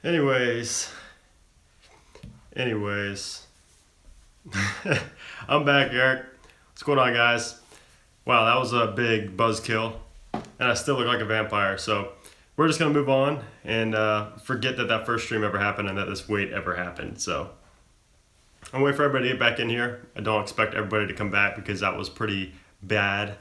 Anyways, I'm back, Eric. What's going on, guys? Wow, that was a big buzzkill, and I still look like a vampire. So we're just gonna move on and forget that first stream ever happened and that this wait ever happened. So I'm waiting for everybody to get back in here. I don't expect everybody to come back because that was pretty bad,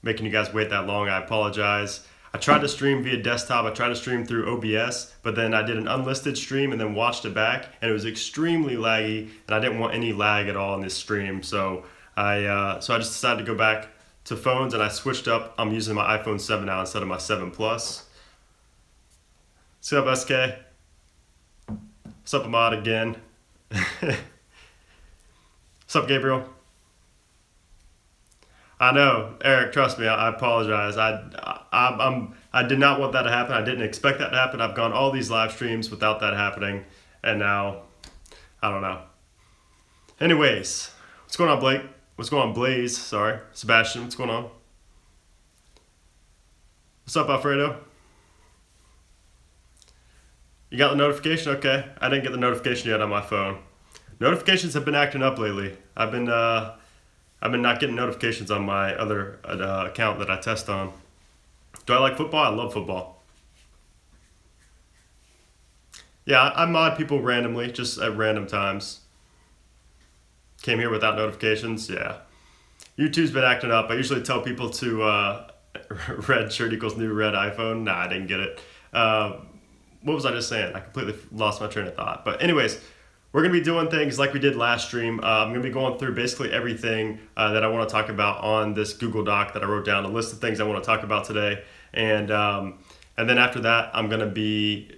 making you guys wait that long. I apologize. I tried to stream via desktop. I tried to stream through OBS, but then I did an unlisted stream and then watched it back, and it was extremely laggy, and I didn't want any lag at all in this stream. So I just decided to go back to phones, and I switched up. I'm using my iPhone 7 now instead of my 7 Plus. What's up, SK? What's up, Ahmad again? What's up, Gabriel? I know, Eric. Trust me. I apologize. I did not want that to happen. I didn't expect that to happen. I've gone all these live streams without that happening, and now I don't know. Anyways, what's going on, Blake? What's going on, Blaze? Sorry, Sebastian. What's going on? What's up, Alfredo? You got the notification? Okay. I didn't get the notification yet on my phone. Notifications have been acting up lately. I've been not getting notifications on my other account that I test on. Do I like football? I love football. Yeah, I mod people randomly, just at random times. Came here without notifications, yeah. YouTube's been acting up. I usually tell people to red shirt equals new red iPhone. Nah, I didn't get it. What was I just saying? I completely lost my train of thought. But anyways, we're going to be doing things like we did last stream. I'm going to be going through basically everything that I want to talk about on this Google Doc that I wrote down, a list of things I want to talk about today. And then after that, I'm going to be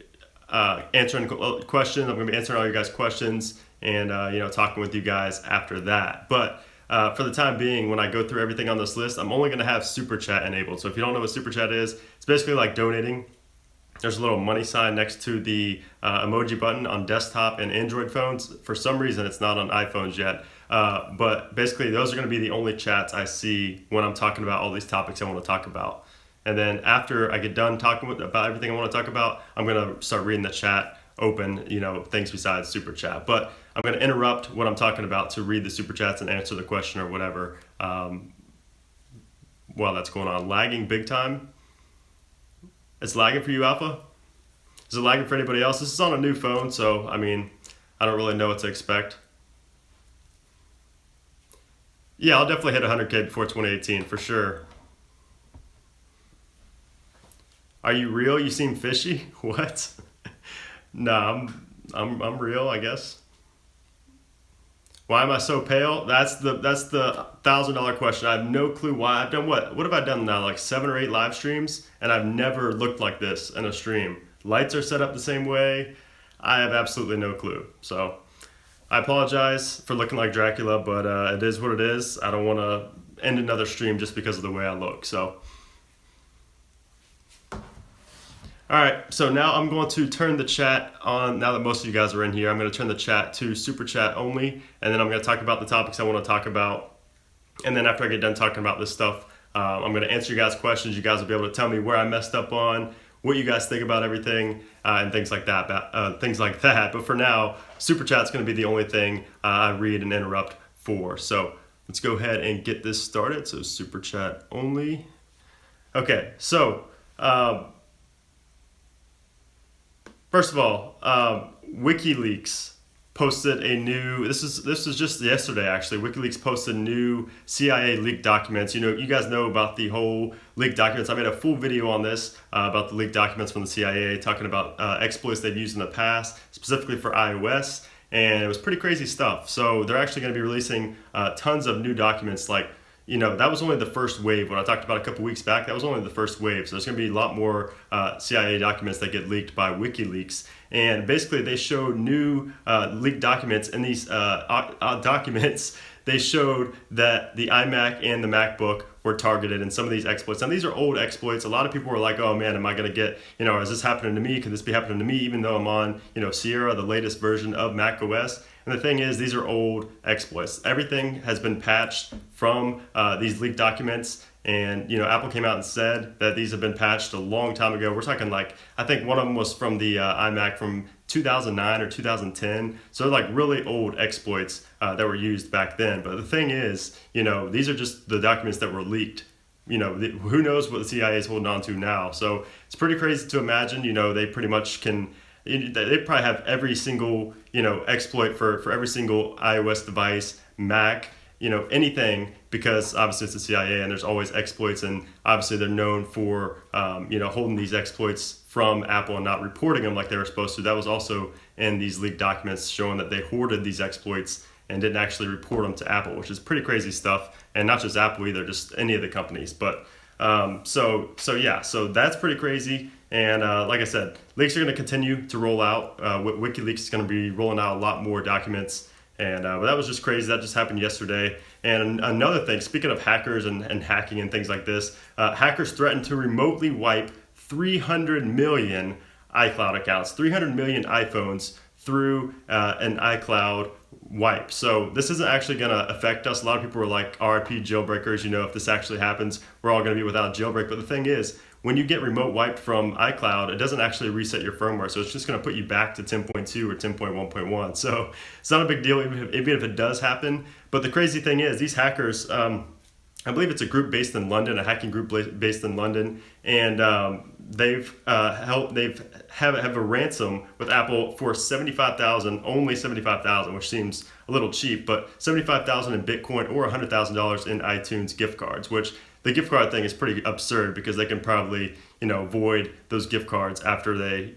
answering questions. I'm going to be answering all your guys' questions and talking with you guys after that. But for the time being, when I go through everything on this list, I'm only going to have Super Chat enabled. So if you don't know what Super Chat is, it's basically like donating. There's a little money sign next to the emoji button on desktop and Android phones. For some reason, it's not on iPhones yet. But basically, those are going to be the only chats I see when I'm talking about all these topics I want to talk about. And then after I get done talking about everything I want to talk about, I'm going to start reading the chat open, things besides Super Chat. But I'm going to interrupt what I'm talking about to read the Super Chats and answer the question or whatever while that's going on. Lagging big time. It's lagging for you, Alpha? Is it lagging for anybody else? This is on a new phone, so, I don't really know what to expect. Yeah, I'll definitely hit 100K before 2018, for sure. Are you real? You seem fishy? What? Nah, I'm real, I guess. Why am I so pale? That's the $1,000 question. I have no clue why. I've done what have I done now? Like 7 or 8 live streams, and I've never looked like this in a stream. Lights are set up the same way. I have absolutely no clue. So I apologize for looking like Dracula, but it is what it is. I don't want to end another stream just because of the way I look. So. All right, so now I'm going to turn the chat on. Now that most of you guys are in here, I'm going to turn the chat to Super Chat only, and then I'm going to talk about the topics I want to talk about. And then after I get done talking about this stuff, I'm going to answer you guys' questions. You guys will be able to tell me where I messed up on, what you guys think about everything, and things like that. But for now, Super Chat's going to be the only thing I read and interrupt for. So let's go ahead and get this started. So Super Chat only. Okay, so. First of all, WikiLeaks posted a new. This was just yesterday actually. WikiLeaks posted new CIA leaked documents. You guys know about the whole leaked documents. I made a full video on this about the leaked documents from the CIA, talking about exploits they've used in the past, specifically for iOS, and it was pretty crazy stuff. So they're actually going to be releasing tons of new documents like. That was only the first wave. When I talked about a couple weeks back, that was only the first wave. So there's going to be a lot more CIA documents that get leaked by WikiLeaks. And basically, they showed new leaked documents. In these documents, they showed that the iMac and the MacBook were targeted in some of these exploits. Now, these are old exploits. A lot of people were like, oh man, am I going to get, is this happening to me? Could this be happening to me? Even though I'm on, Sierra, the latest version of Mac OS. And the thing is, these are old exploits. Everything has been patched from these leaked documents, And Apple came out and said that these have been patched a long time ago. We're talking like, I think one of them was from the iMac from 2009 or 2010. So they're like really old exploits that were used back then. But the thing is, these are just the documents that were leaked. Who knows what the CIA is holding on to now. So it's pretty crazy to imagine, they pretty much can, they probably have every single, exploit for every single iOS device, Mac, anything, because obviously it's the CIA and there's always exploits, and obviously they're known for, holding these exploits from Apple and not reporting them like they were supposed to. That was also in these leaked documents showing that they hoarded these exploits and didn't actually report them to Apple, which is pretty crazy stuff. And not just Apple either, just any of the companies. But so that's pretty crazy. And like I said, leaks are going to continue to roll out. WikiLeaks is going to be rolling out a lot more documents. And but that was just crazy. That just happened yesterday. And another thing, speaking of hackers and hacking and things like this, hackers threatened to remotely wipe 300 million iCloud accounts, 300 million iPhones through an iCloud wipe. So this isn't actually going to affect us. A lot of people were like, RIP jailbreakers, if this actually happens, we're all going to be without jailbreak. But the thing is, when you get remote wiped from iCloud, it doesn't actually reset your firmware. So it's just going to put you back to 10.2 or 10.1.1. So it's not a big deal, even if it does happen. But the crazy thing is, these hackers, I believe it's a group based in London, a hacking group based in London, and they've have a ransom with Apple for only 75,000, which seems a little cheap, but 75,000 in Bitcoin or $100,000 in iTunes gift cards, which the gift card thing is pretty absurd because they can probably void those gift cards after they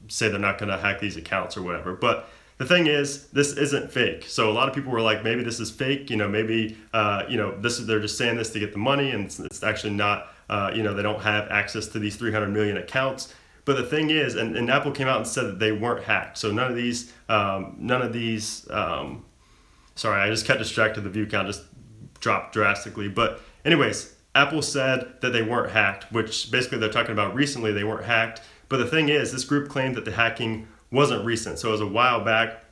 say they're not going to hack these accounts or whatever. But the thing is, this isn't fake. So a lot of people were like, maybe this is fake. Maybe they're just saying this to get the money, and it's actually not. They don't have access to these 300 million accounts. But the thing is, and Apple came out and said that they weren't hacked. So none of these. Sorry, I just got distracted. The view count just dropped drastically. But anyways, Apple said that they weren't hacked, which basically they're talking about recently they weren't hacked. But the thing is, this group claimed that the hacking wasn't recent. So it was a while back.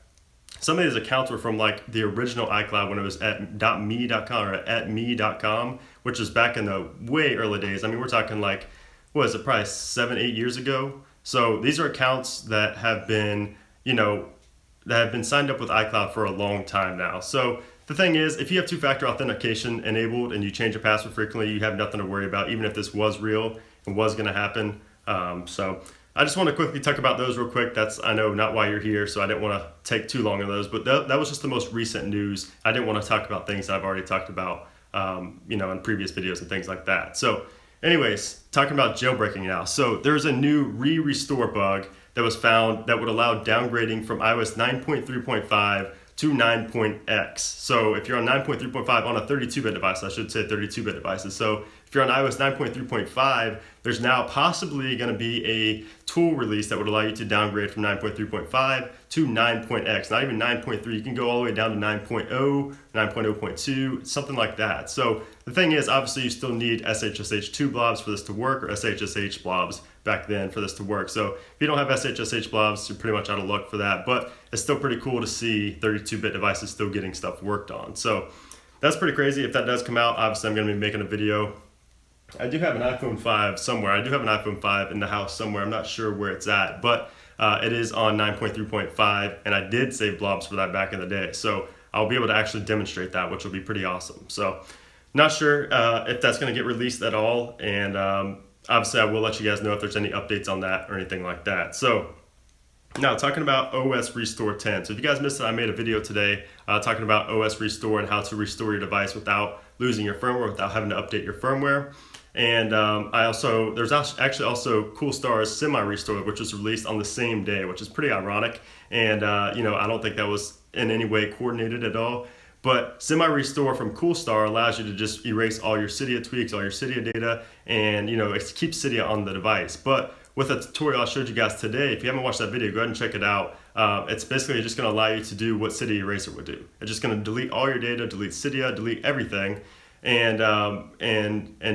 Some of these accounts were from like the original iCloud when it was at .me.com or at me.com, which is back in the way early days. I mean, we're talking like, what is it, probably 7-8 years ago. So these are accounts that have been, signed up with iCloud for a long time now. So the thing is, if you have two-factor authentication enabled and you change your password frequently, you have nothing to worry about, even if this was real and was going to happen. So I just want to quickly talk about those real quick. That's, I know, not why you're here, so I didn't want to take too long on those, but that was just the most recent news. I didn't want to talk about things that I've already talked about, in previous videos and things like that. So anyways, talking about jailbreaking now. So there's a new restore bug that was found that would allow downgrading from iOS 9.3.5 to 9.x. So if you're on 9.3.5 on a 32-bit device, I should say 32-bit devices. So if you're on iOS 9.3.5, there's now possibly going to be a tool release that would allow you to downgrade from 9.3.5 to 9.x, not even 9.3. You can go all the way down to 9.0, 9.0.2, something like that. So the thing is, obviously, you still need SSH2 blobs for this to work, or SSH blobs back then for this to work. So if you don't have SSH blobs, you're pretty much out of luck for that. But it's still pretty cool to see 32-bit devices still getting stuff worked on. So that's pretty crazy. If that does come out, obviously I'm going to be making a video. I do have an iPhone 5 somewhere. I do have an iPhone 5 in the house somewhere. I'm not sure where it's at, but it is on 9.3.5, and I did save blobs for that back in the day. So I'll be able to actually demonstrate that, which will be pretty awesome. So not sure if that's going to get released at all, and obviously I will let you guys know if there's any updates on that or anything like that. So now talking about OS Restore 10. So if you guys missed it, I made a video today talking about OS Restore and how to restore your device without losing your firmware, without having to update your firmware. And there's actually also Cool Star's semi-restore, which was released on the same day, which is pretty ironic. And I don't think that was in any way coordinated at all. But semi-restore from Cool Star allows you to just erase all your Cydia tweaks, all your Cydia data, and it keeps Cydia on the device. But with a tutorial I showed you guys today, if you haven't watched that video, go ahead and check it out. It's basically just going to allow you to do what Cydia Eraser would do. It's just going to delete all your data, delete Cydia, delete everything, and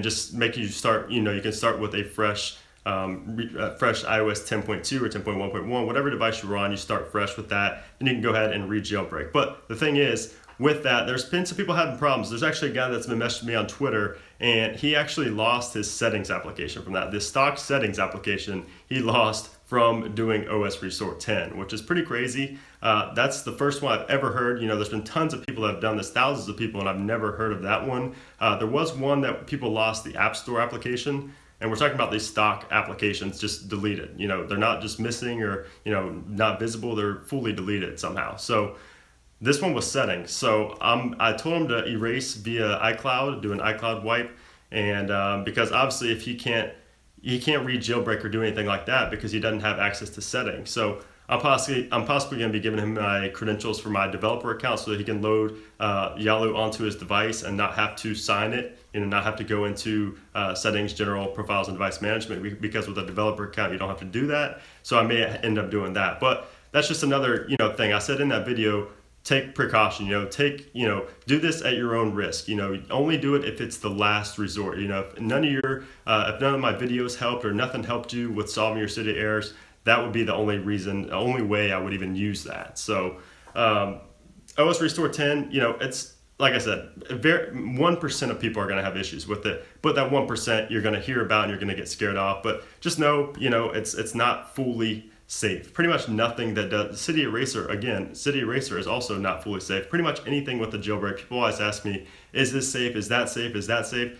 just make you start. You can start with a fresh iOS 10.2 or 10.1.1, whatever device you're on. You start fresh with that, and you can go ahead and re-jailbreak. But the thing is, with that, there's been some people having problems. There's actually a guy that's been messaging me on Twitter, and he actually lost his settings application from that. The stock settings application he lost from doing OS Restore 10, which is pretty crazy. That's the first one I've ever heard. There's been tons of people that have done this, thousands of people, and I've never heard of that one. There was one that people lost the App Store application, and we're talking about these stock applications just deleted. They're not just missing or, not visible, they're fully deleted somehow. So this one was settings. So I told him to erase via iCloud, do an iCloud wipe, and because obviously if he can't read jailbreak or do anything like that because he doesn't have access to settings. So I'm possibly going to be giving him my credentials for my developer account so that he can load Yalu onto his device and not have to sign it, not have to go into settings, general, profiles, and device management, because with a developer account you don't have to do that. So I may end up doing that. But that's just another thing. I said in that video, take precaution, do this at your own risk. Only do it if it's the last resort. If none of my videos helped or nothing helped you with solving your Cydia errors, that would be the only way I would even use that. So OS Restore 10, it's like I said, 1% of people are going to have issues with it, but that 1% you're going to hear about and you're going to get scared off. But just know, it's not fully safe. Pretty much nothing that does. Cydia Eraser is also not fully safe. Pretty much anything with the jailbreak, people always ask me, is this safe? Is that safe? Is that safe?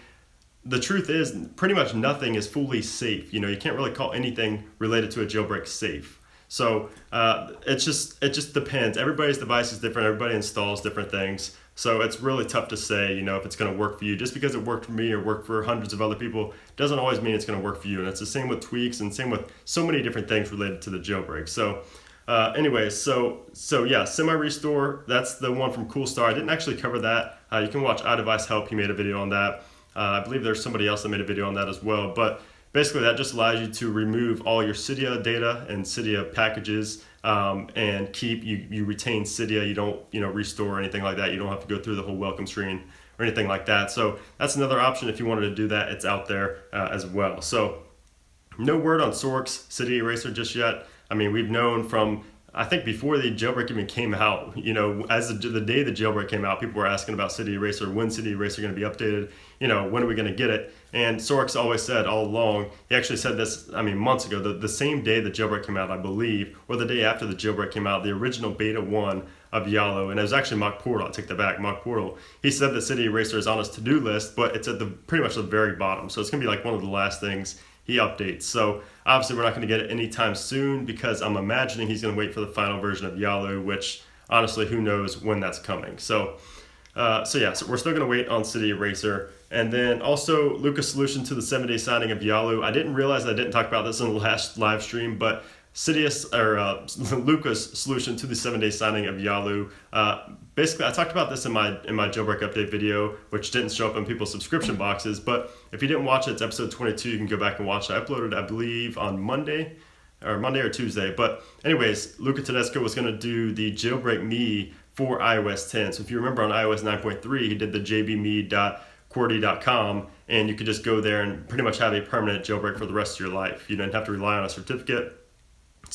The truth is, pretty much nothing is fully safe. You can't really call anything related to a jailbreak safe. So it just depends. Everybody's device is different. Everybody installs different things. So it's really tough to say, if it's going to work for you. Just because it worked for me or worked for hundreds of other people doesn't always mean it's going to work for you. And it's the same with tweaks and same with so many different things related to the jailbreak. So anyways, so yeah, semi-restore, that's the one from Coolstar. I didn't actually cover that. You can watch iDevice Help. He made a video on that. I believe there's somebody else that made a video on that as well. But basically that just allows you to remove all your Cydia data and Cydia packages and you retain Cydia. You don't restore or anything like that. You don't have to go through the whole welcome screen or anything like that. So that's another option if you wanted to do that. It's out there as well. So no word on Sork's Cydia Eraser just yet. I mean, we've known from, I think before the jailbreak even came out, as the day the jailbreak came out, people were asking about Cydia Eraser, when Cydia Eraser going to be updated, when are we going to get it? And Sork's always said all along, he actually said this, months ago, the same day the jailbreak came out, I believe, or the day after the jailbreak came out, the original beta 1 of Yalu, and it was actually Mock Portal, I take that back, Mock Portal, he said that Cydia Eraser is on his to-do list, but it's at pretty much the very bottom, so it's going to be like one of the last things he updates. So obviously we're not going to get it anytime soon because I'm imagining he's going to wait for the final version of Yalu, which honestly, who knows when that's coming. So we're still going to wait on Cydia Eraser. And then also Luca's solution to the 7-day signing of Yalu. I didn't realize I didn't talk about this in the last live stream, but Luca's solution to the 7-day signing of Yalu. Basically, I talked about this in my jailbreak update video, which didn't show up in people's subscription boxes. But if you didn't watch it, it's episode 22. You can go back and watch it. I uploaded, I believe, on Monday or Tuesday. But anyways, Luca Tedesco was going to do the jailbreak me for iOS 10. So if you remember on iOS 9.3, he did the jbme.qwerty.com, and you could just go there and pretty much have a permanent jailbreak for the rest of your life. You didn't have to rely on a certificate,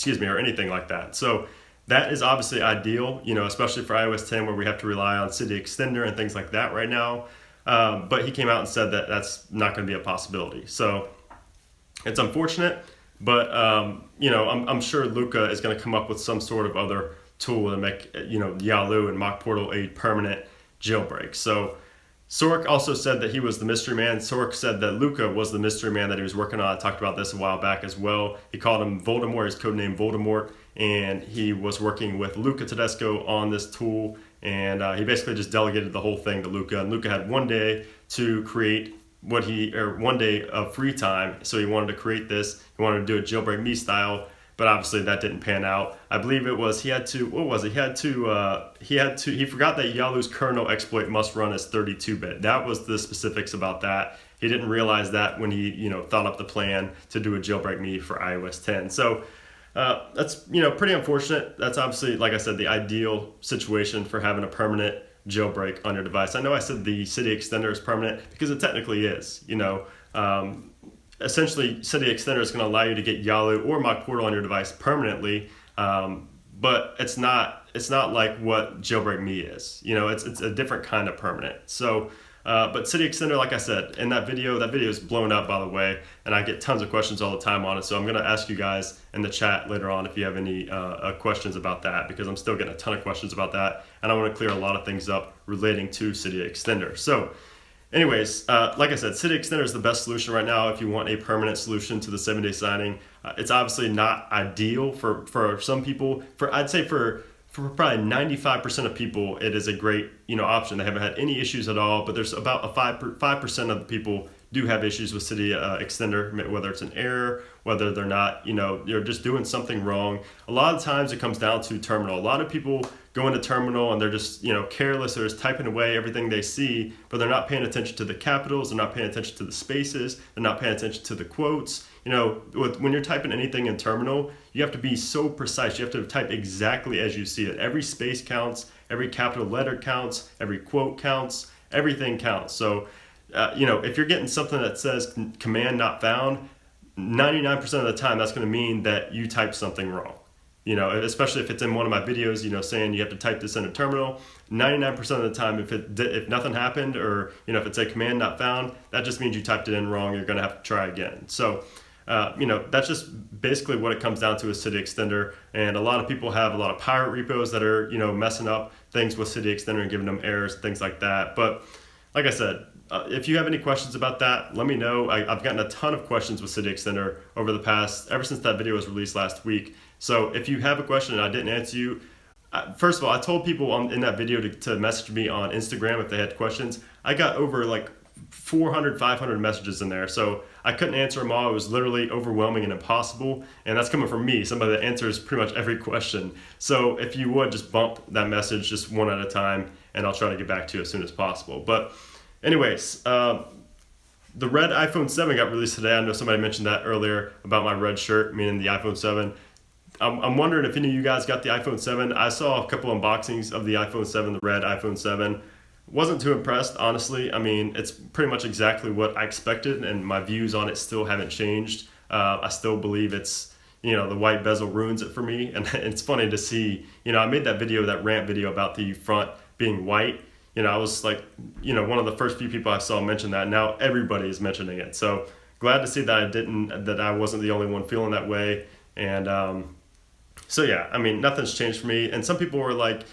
or anything like that. So that is obviously ideal, especially for iOS 10 where we have to rely on Cydia Extender and things like that right now. But he came out and said that that's not going to be a possibility. So it's unfortunate, but I'm sure Luca is going to come up with some sort of other tool to make Yalu and Mock Portal a permanent jailbreak. So Sork also said that he was the mystery man. Sork said that Luca was the mystery man that he was working on. I talked about this a while back as well. He called him Voldemort, his codename Voldemort, and he was working with Luca Tedesco on this tool, and he basically just delegated the whole thing to Luca. And Luca had one day to create one day of free time, so he wanted to create this. He wanted to do it jailbreak me style, but obviously that didn't pan out. I believe it was he forgot that Yalu's kernel exploit must run as 32-bit. That was the specifics about that. He didn't realize that when he thought up the plan to do a jailbreak me for iOS 10. So that's pretty unfortunate. That's obviously, like I said, the ideal situation for having a permanent jailbreak on your device. I know I said the Cydia Extender is permanent because it technically is. Essentially, Cydia Extender is going to allow you to get Yalu or Mock Portal on your device permanently, but it's not like what jailbreak me is. It's a different kind of permanent. So But Cydia Extender, like I said, in that video is blown up, by the way, and I get tons of questions all the time on it. So I'm going to ask you guys in the chat later on if you have any questions about that, because I'm still getting a ton of questions about that, and I want to clear a lot of things up relating to Cydia Extender. So anyways, like I said, Cydia Extender is the best solution right now if you want a permanent solution to the 7-day signing. It's obviously not ideal for some people. I'd say for probably 95% of people, it is a great option. They haven't had any issues at all, but there's about a 5% of the people do have issues with Cydia Extender, whether it's an error, whether they're not, you're just doing something wrong. A lot of times it comes down to terminal. A lot of people go into terminal and they're just, careless. They're just typing away everything they see, but they're not paying attention to the capitals. They're not paying attention to the spaces. They're not paying attention to the quotes. When you're typing anything in terminal, you have to be so precise. You have to type exactly as you see it. Every space counts, every capital letter counts, every quote counts, everything counts. So, if you're getting something that says command not found, 99% of the time that's going to mean that you typed something wrong. Especially if it's in one of my videos, saying you have to type this in a terminal. 99% of the time, if nothing happened, or if it's a command not found, that just means you typed it in wrong. You're going to have to try again. So, that's just basically what it comes down to with Cydia Extender. And a lot of people have a lot of pirate repos that are messing up things with Cydia Extender and giving them errors, things like that. But like I said, if you have any questions about that, let me know. I've gotten a ton of questions with Cydia Extender ever since that video was released last week. So if you have a question and I didn't answer you, first of all, I told people in that video to message me on Instagram if they had questions. I got over like 400, 500 messages in there. So I couldn't answer them all. It was literally overwhelming and impossible. And that's coming from me, somebody that answers pretty much every question. So if you would, just bump that message just one at a time, and I'll try to get back to you as soon as possible. But anyways, the red iPhone 7 got released today. I know somebody mentioned that earlier about my red shirt, meaning the iPhone 7. I'm wondering if any of you guys got the iPhone 7. I saw a couple unboxings of the iPhone 7, the red iPhone 7. Wasn't too impressed, honestly. I mean, it's pretty much exactly what I expected, and my views on it still haven't changed. I still believe it's, the white bezel ruins it for me. And it's funny to see, I made that rant video about the front being white. I was like, one of the first few people I saw mention that. Now everybody is mentioning it. So glad to see that I wasn't the only one feeling that way. And so yeah, I mean, nothing's changed for me. And some people were like,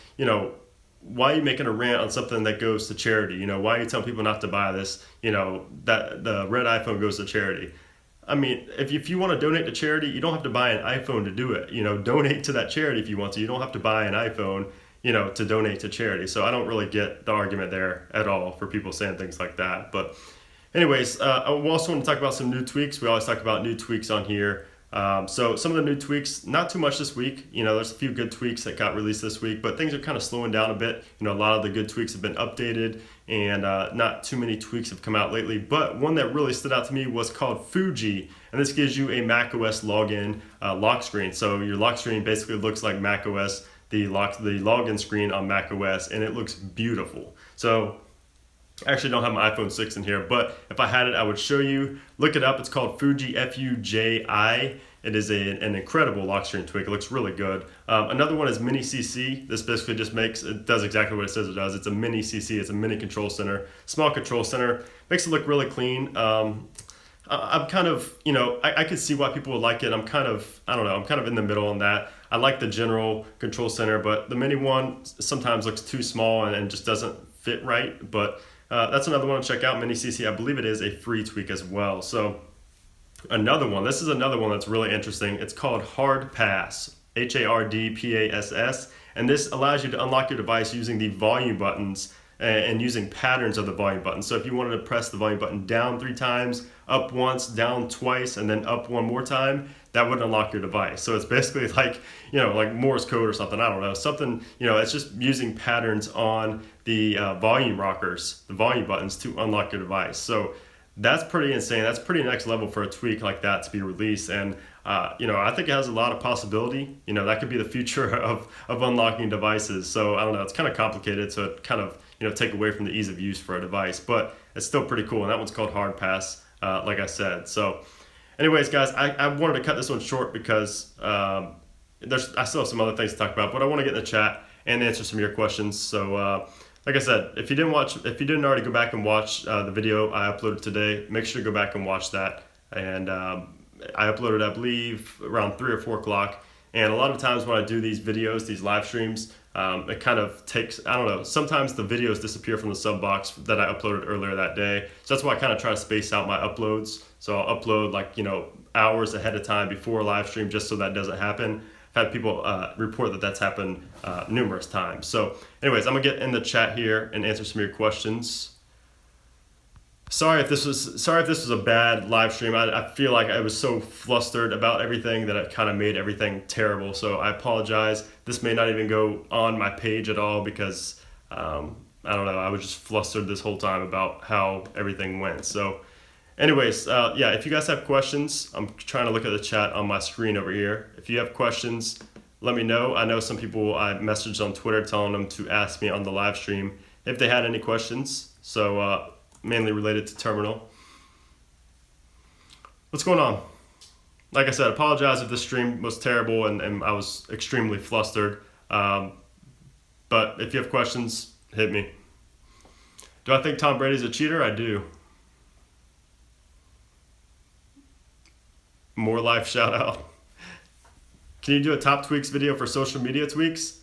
why are you making a rant on something that goes to charity? Why are you telling people not to buy this? That the red iPhone goes to charity. I mean, if you want to donate to charity, you don't have to buy an iPhone to do it. Donate to that charity if you want to. You don't have to buy an iPhone, to donate to charity. So I don't really get the argument there at all for people saying things like that. But anyways, I also want to talk about some new tweaks. We always talk about new tweaks on here. So some of the new tweaks, not too much this week. There's a few good tweaks that got released this week, but things are kind of slowing down a bit. A lot of the good tweaks have been updated, and not too many tweaks have come out lately. But one that really stood out to me was called Fuji, and this gives you a macOS login lock screen. So your lock screen basically looks like macOS, the login screen on macOS, and it looks beautiful. So I actually don't have my iPhone 6 in here, but if I had it, I would show you. Look it up. It's called Fuji, F-U-J-I. It is an incredible lock screen tweak. It looks really good. Another one is Mini CC. This basically it does exactly what it says it does. It's a Mini CC. It's a mini control center, small control center. Makes it look really clean. I'm kind of, I could see why people would like it. I'm kind of in the middle on that. I like the general control center, but the mini one sometimes looks too small and just doesn't fit right. But that's another one to check out, Mini CC. I believe it is a free tweak as well. So this is another one that's really interesting. It's called Hard Pass, Hardpass, and this allows you to unlock your device using the volume buttons and using patterns of the volume button. So if you wanted to press the volume button down 3 times, up once, down twice, and then up one more time, that would unlock your device. So it's basically like, like Morse code or something. I don't know. Something, it's just using patterns on the volume rockers, the volume buttons to unlock your device. So that's pretty insane. That's pretty next level for a tweak like that to be released. And, I think it has a lot of possibility. That could be the future of unlocking devices. So I don't know. It's kind of complicated. So it kind of, take away from the ease of use for a device. But it's still pretty cool. And that one's called Hard Pass, like I said. So anyways, guys, I wanted to cut this one short because I still have some other things to talk about. But I want to get in the chat and answer some of your questions. So like I said, if you didn't already go back and watch the video I uploaded today, make sure to go back and watch that. And I uploaded, I believe, around 3 or 4 o'clock. And a lot of times when I do these videos, these live streams, it kind of takes, I don't know, sometimes the videos disappear from the sub box that I uploaded earlier that day. So that's why I kind of try to space out my uploads. So I'll upload like, hours ahead of time before a live stream just so that doesn't happen. I've had people report that that's happened numerous times. So anyways, I'm gonna get in the chat here and answer some of your questions. Sorry if this was a bad live stream. I feel like I was so flustered about everything that it kind of made everything terrible. So I apologize. This may not even go on my page at all because I don't know. I was just flustered this whole time about how everything went. So anyways, yeah, if you guys have questions, I'm trying to look at the chat on my screen over here. If you have questions, let me know. I know some people I messaged on Twitter telling them to ask me on the live stream if they had any questions. So mainly related to terminal. What's going on? Like I said, apologize if this stream was terrible and I was extremely flustered. But if you have questions, hit me. Do I think Tom Brady's a cheater? I do. More life shout out. Can you do a top tweaks video for social media tweaks?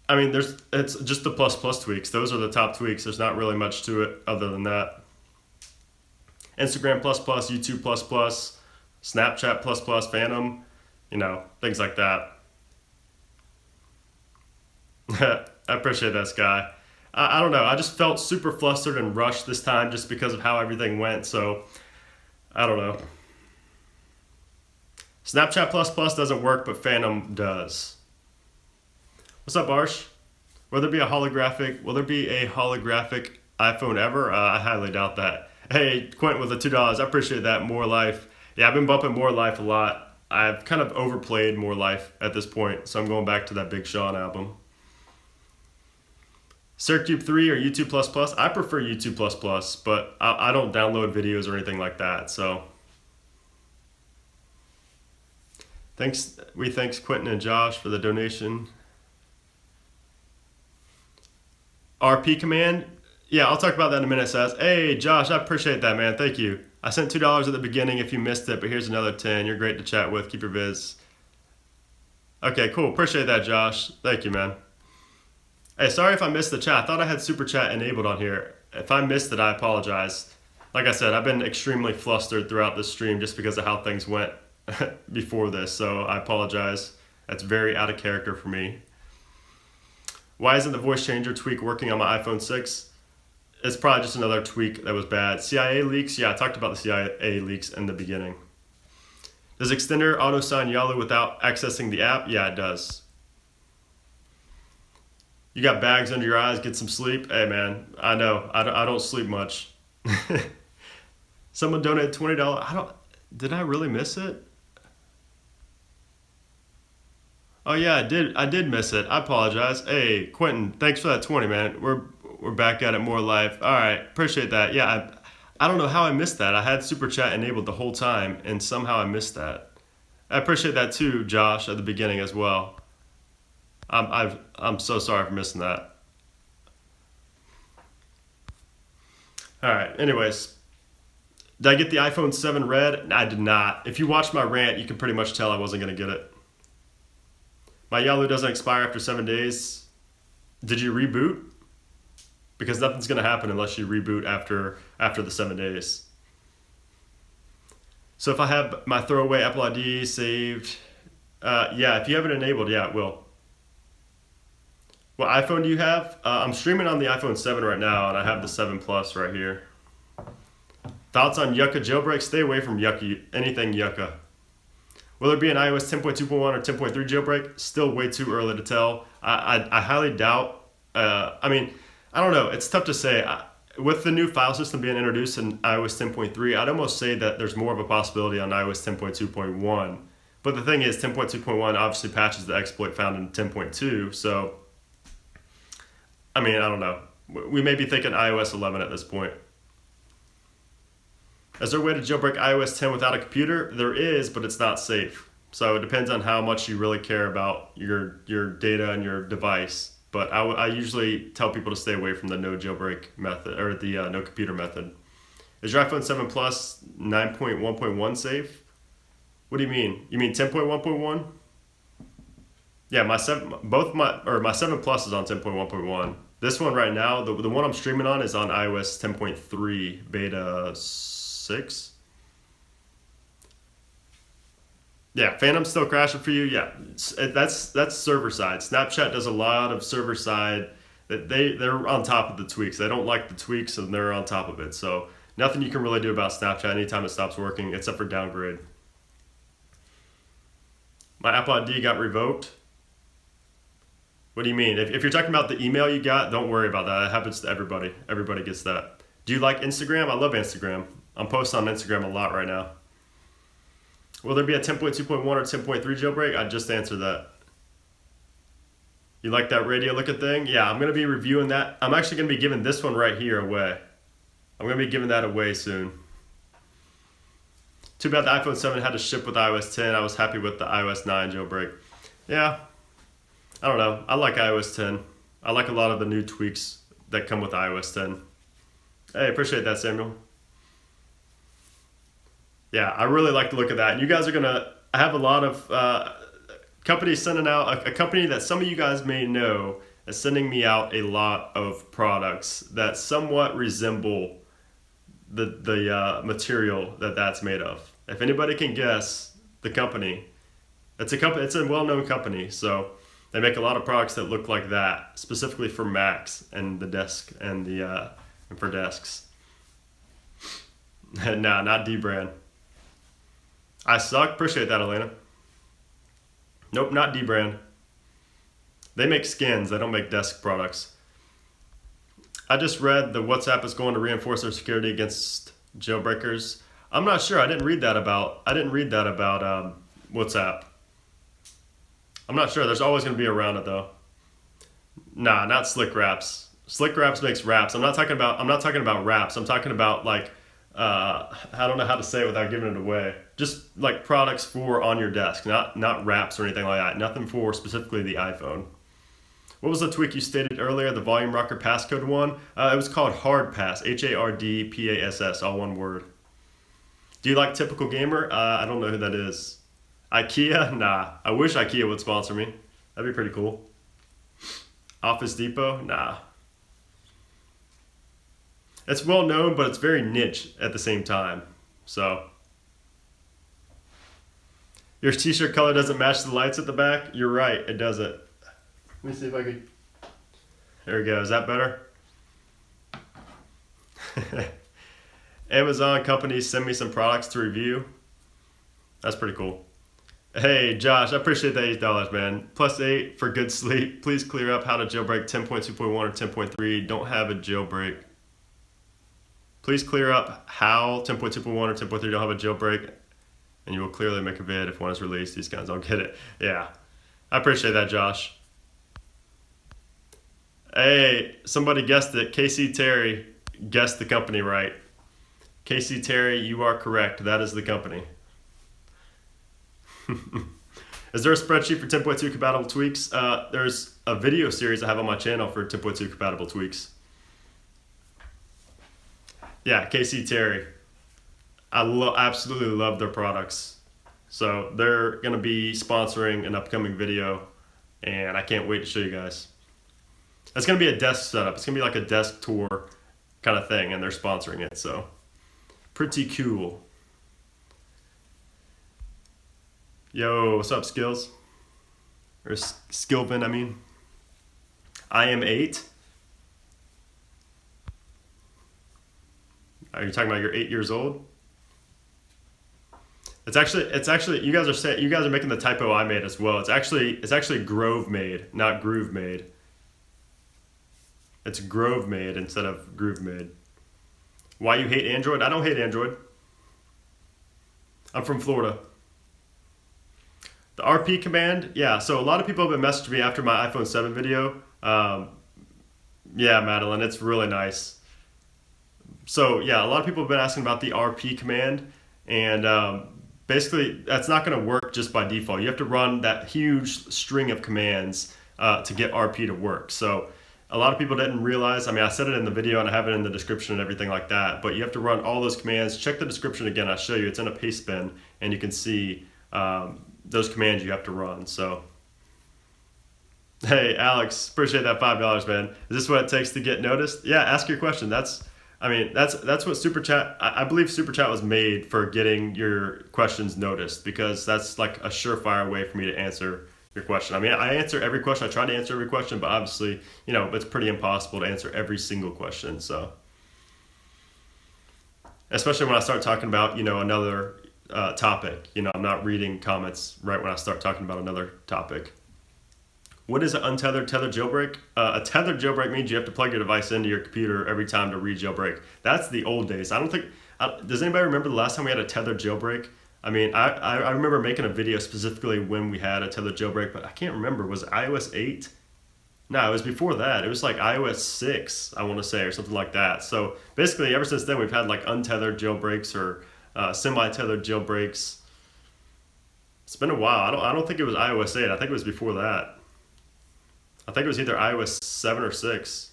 I mean, it's just the plus tweaks. Those are the top tweaks. There's not really much to it other than that. Instagram ++, YouTube ++, Snapchat ++, Phantom, things like that. I appreciate that, Sky. I don't know. I just felt super flustered and rushed this time just because of how everything went. So, I don't know. Snapchat ++ doesn't work, but Phantom does. What's up, Arsh? Will there be a holographic iPhone ever? I highly doubt that. Hey, Quentin with the $2. I appreciate that. More Life. Yeah, I've been bumping More Life a lot. I've kind of overplayed More Life at this point, so I'm going back to that Big Sean album. CircuitCube 3 or YouTube++? I prefer YouTube++, but I don't download videos or anything like that, so. Thanks Quentin and Josh for the donation. RP command? Yeah, I'll talk about that in a minute, Says. Hey, Josh, I appreciate that, man. Thank you. I sent $2 at the beginning if you missed it, but here's another 10. You're great to chat with. Keep your viz. Okay, cool. Appreciate that, Josh. Thank you, man. Hey, sorry if I missed the chat. I thought I had Super Chat enabled on here. If I missed it, I apologize. Like I said, I've been extremely flustered throughout this stream just because of how things went before this, so I apologize. That's very out of character for me. Why isn't the voice changer tweak working on my iPhone 6? It's probably just another tweak that was bad. CIA leaks? Yeah, I talked about the CIA leaks in the beginning. Does Extender auto-sign Yalu without accessing the app? Yeah, it does. You got bags under your eyes, get some sleep? Hey, man, I know. I don't sleep much. Someone donated $20. Did I really miss it? Oh, yeah, I did miss it. I apologize. Hey, Quentin, thanks for that 20, man. We're back at it, More Life. All right, appreciate that. Yeah, I don't know how I missed that. I had Super Chat enabled the whole time, and somehow I missed that. I appreciate that too, Josh, at the beginning as well. I'm so sorry for missing that. All right, anyways. Did I get the iPhone 7 red? I did not. If you watched my rant, you can pretty much tell I wasn't going to get it. My Yalu doesn't expire after 7 days. Did you reboot? Because nothing's going to happen unless you reboot after the 7 days. So if I have my throwaway Apple ID saved, yeah, if you have it enabled, yeah, it will. What iPhone do you have? I'm streaming on the iPhone 7 right now, and I have the 7 Plus right here. Thoughts on Yucca jailbreak? Stay away from anything Yucca. Will there be an iOS 10.2.1 or 10.3 jailbreak? Still way too early to tell. I highly doubt. I mean, I don't know. It's tough to say. With the new file system being introduced in iOS 10.3, I'd almost say that there's more of a possibility on iOS 10.2.1. But the thing is, 10.2.1 obviously patches the exploit found in 10.2. So, I mean, I don't know. We may be thinking iOS 11 at this point. Is there a way to jailbreak iOS 10 without a computer? There is, but it's not safe. So it depends on how much you really care about your data and your device. But I usually tell people to stay away from the no jailbreak method or the no computer method. Is your iPhone 7 Plus 9.1.1 safe? What do you mean? You mean 10.1.1? Yeah, my 7 Plus is on 10.1.1. This one right now, the one I'm streaming on is on iOS 10.3 beta 6. Yeah, Phantom's still crashing for you. Yeah, that's server side. Snapchat does a lot of server side. That they're on top of the tweaks. They don't like the tweaks, and they're on top of it. So nothing you can really do about Snapchat anytime it stops working, except for downgrade. My Apple ID got revoked. What do you mean? If you're talking about the email you got, don't worry about that. It happens to everybody. Everybody gets that. Do you like Instagram? I love Instagram. I'm posting on Instagram a lot right now. Will there be a 10.2.1 or 10.3 jailbreak? I just answered that. You like that radio looking thing? Yeah, I'm going to be reviewing that. I'm actually going to be giving this one right here away. I'm going to be giving that away soon. Too bad the iPhone 7 had to ship with iOS 10. I was happy with the iOS 9 jailbreak. Yeah, I don't know. I like iOS 10. I like a lot of the new tweaks that come with iOS 10. Hey, appreciate that, Samuel. Yeah, I really like the look of that. And you guys are going to have a lot of companies sending out, a company that some of you guys may know is sending me out a lot of products that somewhat resemble the material that's made of. If anybody can guess the company, it's a well-known company, so they make a lot of products that look like that, specifically for Macs and the desk and for desks. Nah, not D-brand. I suck. Appreciate that, Elena. Nope, not D-brand. They make skins. They don't make desk products. I just read the WhatsApp is going to reinforce their security against jailbreakers. I'm not sure. I didn't read that about WhatsApp. I'm not sure. There's always going to be around it though. Nah, not Slick Wraps. Slick Wraps makes wraps. I'm not talking about wraps. I'm talking about like I don't know how to say it without giving it away. Just like products for on your desk, not wraps or anything like that. Nothing for specifically the iPhone. What was the tweak you stated earlier, the volume rocker passcode one? It was called Hard Pass, HARDPASS, all one word. Do you like Typical Gamer? I don't know who that is. IKEA? Nah. I wish IKEA would sponsor me. That'd be pretty cool. Office Depot? Nah. It's well known, but it's very niche at the same time. So, your t-shirt color doesn't match the lights at the back? You're right, it doesn't. Let me see if I could. There we go. Is that better? Amazon companies send me some products to review. That's pretty cool. Hey, Josh, I appreciate the $8, man. +8 for good sleep. Please clear up how to jailbreak 10.2.1 or 10.3. Don't have a jailbreak. Please clear up how 10.2.1 or 10.3 don't have a jailbreak, and you will clearly make a vid if one is released. These guys don't get it. Yeah, I appreciate that, Josh. Hey, somebody guessed it. KC Terry guessed the company right. KC Terry, you are correct. That is the company. Is there a spreadsheet for 10.2 compatible tweaks? There's a video series I have on my channel for 10.2 compatible tweaks. Yeah, KC Terry. I absolutely love their products. So they're going to be sponsoring an upcoming video, and I can't wait to show you guys. It's going to be a desk setup. It's going to be like a desk tour kind of thing, and they're sponsoring it. So pretty cool. Yo, what's up, Skills? Or Skilvin, I mean. I am 8. Are you talking about you're 8 years old? It's actually you guys are making the typo I made as well. It's actually Grove made, not Groove made. It's Grove made instead of Groove made. Why you hate Android? I don't hate Android. I'm from Florida. The RP command, yeah. So a lot of people have been messaging me after my iPhone 7 video. Yeah, Madeline, it's really nice. So yeah, a lot of people have been asking about the RP command, and basically that's not going to work just by default. You have to run that huge string of commands to get RP to work. So a lot of people didn't realize, I mean, I said it in the video and I have it in the description and everything like that, but you have to run all those commands. Check the description again, I'll show you. It's in a paste bin, and you can see those commands you have to run. So, hey, Alex, appreciate that $5, man. Is this what it takes to get noticed? Yeah, ask your question. That's what Super Chat, I believe Super Chat was made for getting your questions noticed, because that's like a surefire way for me to answer your question. I mean, I answer every question. I try to answer every question, but obviously, it's pretty impossible to answer every single question. So, especially when I start talking about, another topic, I'm not reading comments right when I start talking about another topic. What is an untethered tethered jailbreak? A tethered jailbreak means you have to plug your device into your computer every time to re-jailbreak. That's the old days. Does anybody remember the last time we had a tethered jailbreak? I mean, I remember making a video specifically when we had a tethered jailbreak, but I can't remember. Was it iOS 8? No, it was before that. It was like iOS 6, I want to say, or something like that. So basically, ever since then, we've had like untethered jailbreaks or semi-tethered jailbreaks. It's been a while. I don't think it was iOS 8. I think it was before that. I think it was either iOS 7 or 6.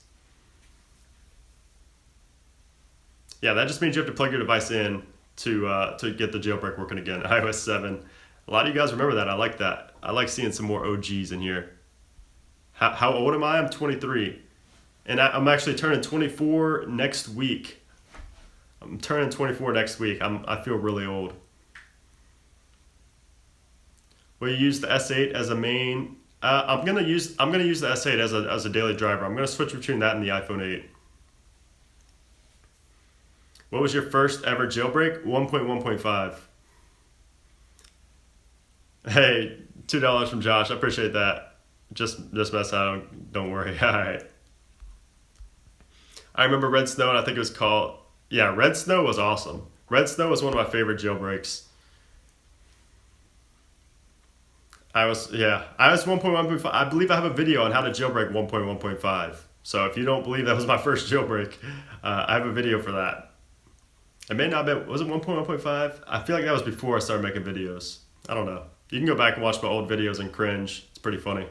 Yeah, that just means you have to plug your device in to get the jailbreak working again. iOS 7. A lot of you guys remember that. I like that. I like seeing some more OGs in here. How old am I? I'm 23. And I'm actually turning 24 next week. I'm turning 24 next week. I feel really old. Will you use the S8 as a main? I'm gonna use the S8 as a daily driver. I'm gonna switch between that and the iPhone 8. What was your first ever jailbreak? 1.1.5. Hey, $2 from Josh. I appreciate that. Just mess out. Don't worry. All right. I remember Red Snow, and I think it was called. Yeah, Red Snow was awesome. Red Snow was one of my favorite jailbreaks. iOS 1.1.5. I believe I have a video on how to jailbreak 1.1.5. So if you don't believe that was my first jailbreak, I have a video for that. It may not have been, was it 1.1.5? I feel like that was before I started making videos. I don't know. You can go back and watch my old videos and cringe. It's pretty funny.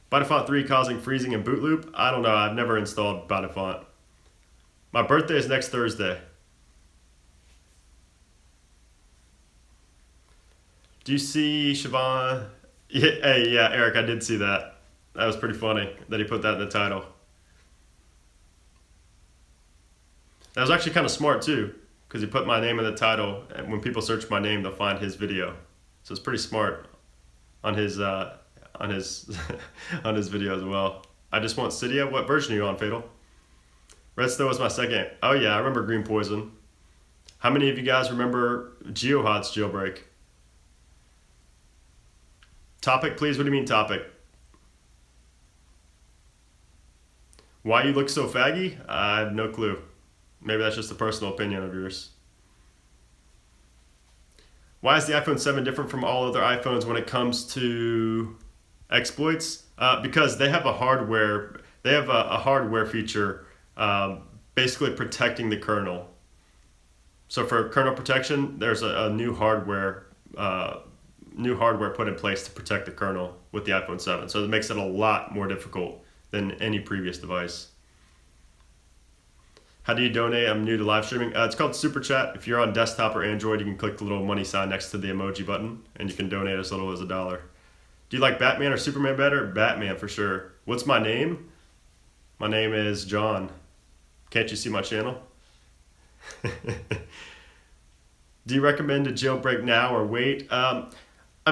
Bytefont 3 causing freezing and boot loop? I don't know. I've never installed Bytefont. My birthday is next Thursday. Do you see Siobhan? Yeah, hey, yeah, Eric, I did see that. That was pretty funny that he put that in the title. That was actually kind of smart too, because he put my name in the title, and when people search my name, they'll find his video. So it's pretty smart on his on his video as well. I just want Cydia. What version are you on, Fatal? Red Snow was my second. Oh yeah, I remember Green Poison. How many of you guys remember GeoHot's jailbreak? Topic, please. What do you mean topic? Why you look so faggy? I have no clue. Maybe that's just a personal opinion of yours. Why is the iPhone 7 different from all other iPhones when it comes to exploits? Because they have a hardware feature basically protecting the kernel. So for kernel protection, there's a new hardware put in place to protect the kernel with the iPhone 7. So it makes it a lot more difficult than any previous device. How do you donate? I'm new to live streaming. It's called Super Chat. If you're on desktop or Android, you can click the little money sign next to the emoji button, and you can donate as little as $1. Do you like Batman or Superman better? Batman for sure. What's my name? My name is John. Can't you see my channel? Do you recommend a jailbreak now or wait? I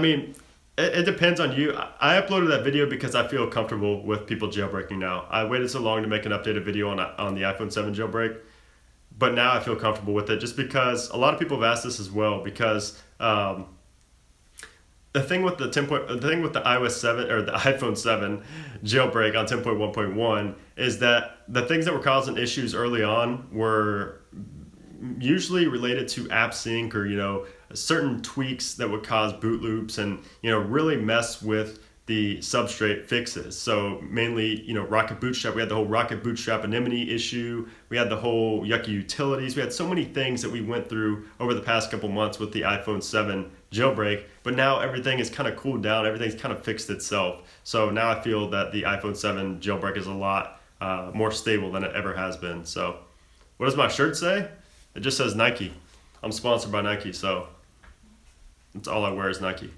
mean, it depends on you. I uploaded that video because I feel comfortable with people jailbreaking now. I waited so long to make an updated video on the iPhone 7 jailbreak, but now I feel comfortable with it just because a lot of people have asked this as well, because the thing with the iOS 7 or the iPhone 7 jailbreak on 10.1.1 is that the things that were causing issues early on were usually related to app sync or certain tweaks that would cause boot loops and really mess with the substrate fixes. So mainly Rocket Bootstrap. We had the whole Rocket Bootstrap anonymity issue. We had the whole yucky utilities. We had so many things that we went through over the past couple months with the iPhone 7 jailbreak, but now everything is kind of cooled down. Everything's kind of fixed itself. So now I feel that the iPhone 7 jailbreak is a lot more stable than it ever has been. So what does my shirt say? It just says Nike. I'm sponsored by Nike, so that's all I wear is Nike.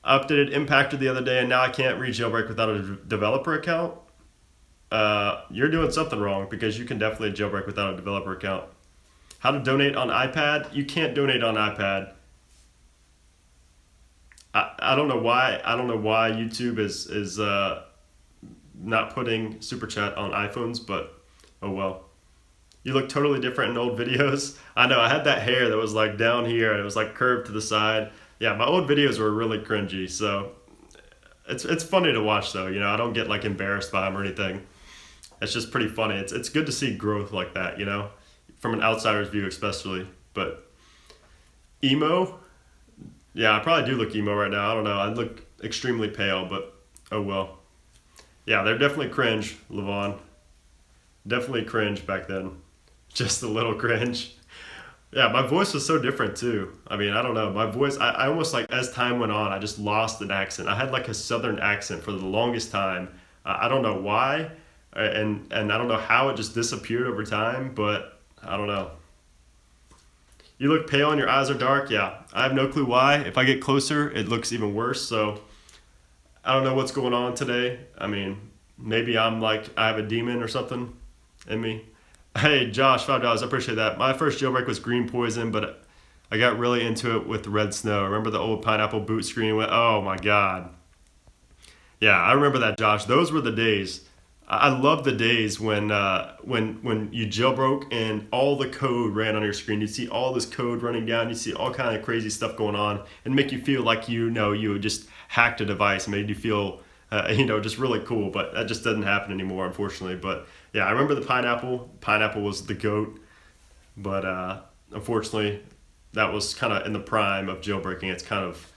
I updated Impactor the other day, and now I can't read jailbreak without a developer account. You're doing something wrong, because you can definitely jailbreak without a developer account. How to donate on iPad? You can't donate on iPad. I don't know why. I don't know why YouTube is not putting Super Chat on iPhones, but oh well. You look totally different in old videos. I know, I had that hair that was like down here and it was like curved to the side. Yeah, my old videos were really cringy, so it's funny to watch though. I don't get like embarrassed by them or anything. It's just pretty funny. It's good to see growth like that, from an outsider's view especially. But emo, yeah, I probably do look emo right now. I don't know. I look extremely pale, but oh well. Yeah, they're definitely cringe, Levon. Definitely cringe back then. Just a little cringe. Yeah, my voice was so different too. I mean, I don't know. My voice, I almost like, as time went on, I just lost an accent. I had like a southern accent for the longest time. I don't know why, and I don't know how it just disappeared over time, but I don't know. You look pale and your eyes are dark. Yeah, I have no clue why. If I get closer, it looks even worse. So I don't know what's going on today. I mean, maybe I'm like, I have a demon or something in me. Hey, Josh, $5. I appreciate that. My first jailbreak was green poison, but I got really into it with red snow. Remember the old pineapple boot screen? Oh my God. Yeah, I remember that, Josh. Those were the days. I love the days when you jailbroke and all the code ran on your screen. You'd see all this code running down. You'd see all kind of crazy stuff going on, and make you feel like you had just hacked a device and made you feel just really cool. But that just doesn't happen anymore, unfortunately. But yeah, I remember the pineapple. Pineapple was the GOAT. But unfortunately, that was kind of in the prime of jailbreaking. It's kind of,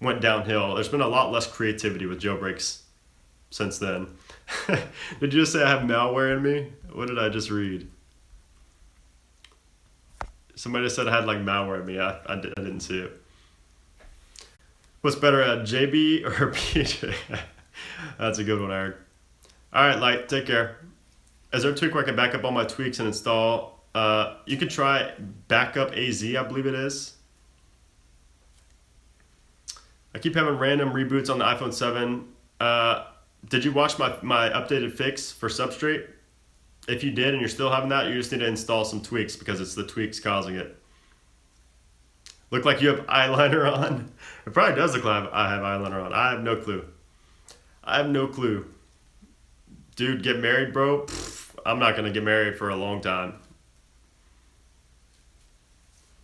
went downhill. There's been a lot less creativity with jailbreaks since then. Did you just say I have malware in me? What did I just read? Somebody said I had like malware in me. I didn't see it. What's better, a JB or PJ? That's a good one, Eric. All right, Light, take care. Is there a tweak where I can back up all my tweaks and install? You could try Backup AZ, I believe it is. I keep having random reboots on the iPhone 7. Did you watch my updated fix for Substrate? If you did and you're still having that, you just need to install some tweaks, because it's the tweaks causing it. Look like you have eyeliner on? It probably does look like I have eyeliner on. I have no clue. Dude, get married, bro? I'm not going to get married for a long time.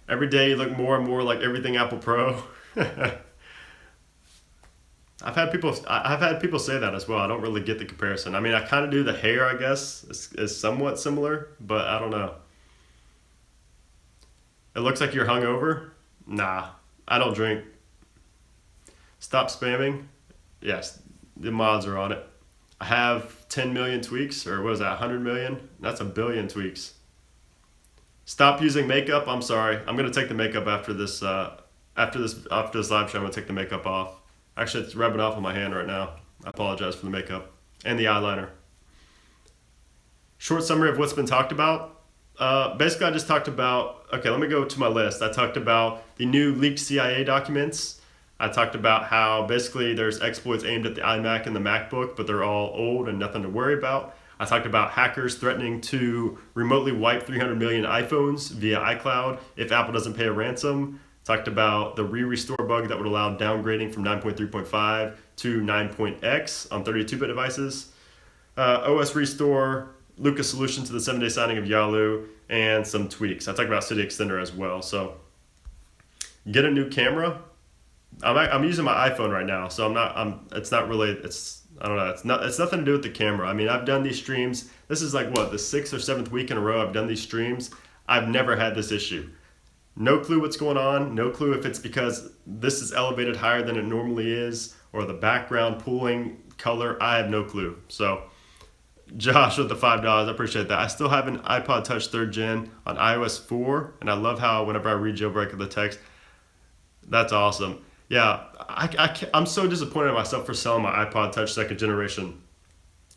Every day you look more and more like everything Apple Pro. I've had people say that as well. I don't really get the comparison. I mean, I kind of do. The hair, I guess, is somewhat similar, but I don't know. It looks like you're hungover. Nah, I don't drink. Stop spamming. Yes, the mods are on it. I have 10 million tweaks, or what is that, 100 million? That's a billion tweaks. Stop using makeup. I'm sorry. I'm gonna take the makeup after this live show. I'm gonna take the makeup off. Actually, it's rubbing off on my hand right now. I apologize for the makeup and the eyeliner. Short summary of what's been talked about. Basically, I just talked about, okay, let me go to my list. I talked about the new leaked CIA documents. I talked about how basically there's exploits aimed at the iMac and the MacBook, but they're all old and nothing to worry about. I talked about hackers threatening to remotely wipe 300 million iPhones via iCloud if Apple doesn't pay a ransom. Talked about the re-restore bug that would allow downgrading from 9.3.5 to 9.x on 32-bit devices. OS restore, Lucas solution to the 7-day signing of Yalu, and some tweaks. I talked about Cydia Extender as well. So get a new camera. I'm using my iPhone right now, so it's nothing to do with the camera. I mean, I've done these streams. This is like the 6th or 7th week in a row I've done these streams. I've never had this issue. No clue what's going on. No clue if it's because this is elevated higher than it normally is, or the background pooling color. I have no clue. So Josh with the $5. I appreciate that. I still have an iPod Touch third gen on iOS 4, and I love how whenever I read jailbreak the text, that's awesome. Yeah, I'm so disappointed in myself for selling my iPod Touch second generation.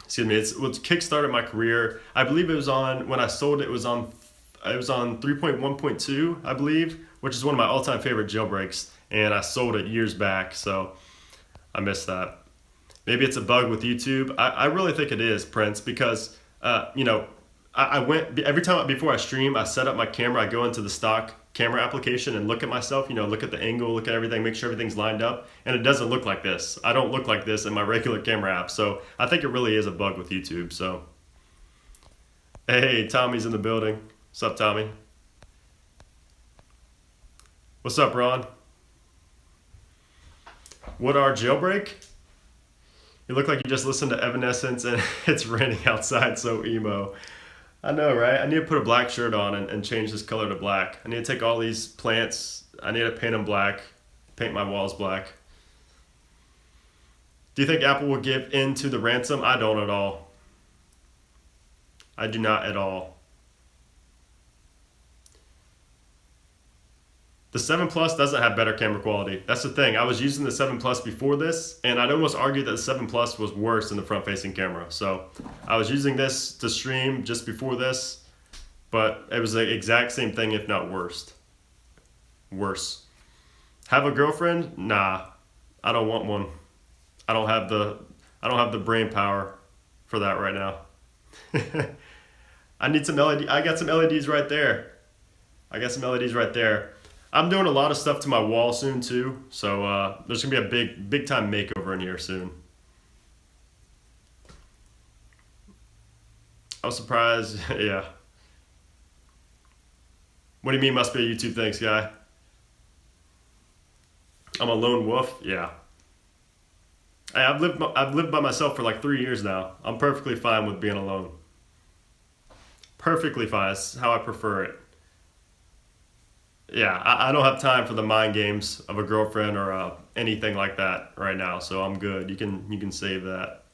Excuse me. It's kickstarted my career. I believe it was on when I sold it. It was on 3.1.2, I believe, which is one of my all-time favorite jailbreaks, and I sold it years back, so I missed that. Maybe it's a bug with YouTube. I really think it is, Prince, because I went every time before I stream, I set up my camera, I go into the stock camera application and look at myself, look at the angle, look at everything, make sure everything's lined up, and it doesn't look like this. I don't look like this in my regular camera app, so I think it really is a bug with YouTube. So, hey, Tommy's in the building. What's up, Tommy? What's up, Ron? What are jailbreak? You look like you just listened to Evanescence and it's raining outside, so emo. I know, right? I need to put a black shirt on and change this color to black. I need to take all these plants, I need to paint them black, paint my walls black. Do you think Apple will give in to the ransom? I don't at all. I do not at all. The 7 Plus doesn't have better camera quality. That's the thing. I was using the 7 Plus before this, and I'd almost argue that the 7 Plus was worse than the front-facing camera. So I was using this to stream just before this, but it was the exact same thing, if not worse. Worse. Have a girlfriend? Nah, I don't want one. I don't have the brain power for that right now. I need some LED. I got some LEDs right there. I'm doing a lot of stuff to my wall soon too, so there's gonna be a big time makeover in here soon. I was surprised. Yeah. What do you mean must be a YouTube thanks guy? I'm a lone wolf. Yeah. Hey, I've lived by myself for like 3 years now. I'm perfectly fine with being alone. Perfectly fine. It's how I prefer it. Yeah, I don't have time for the mind games of a girlfriend or anything like that right now, so I'm good. You can save that.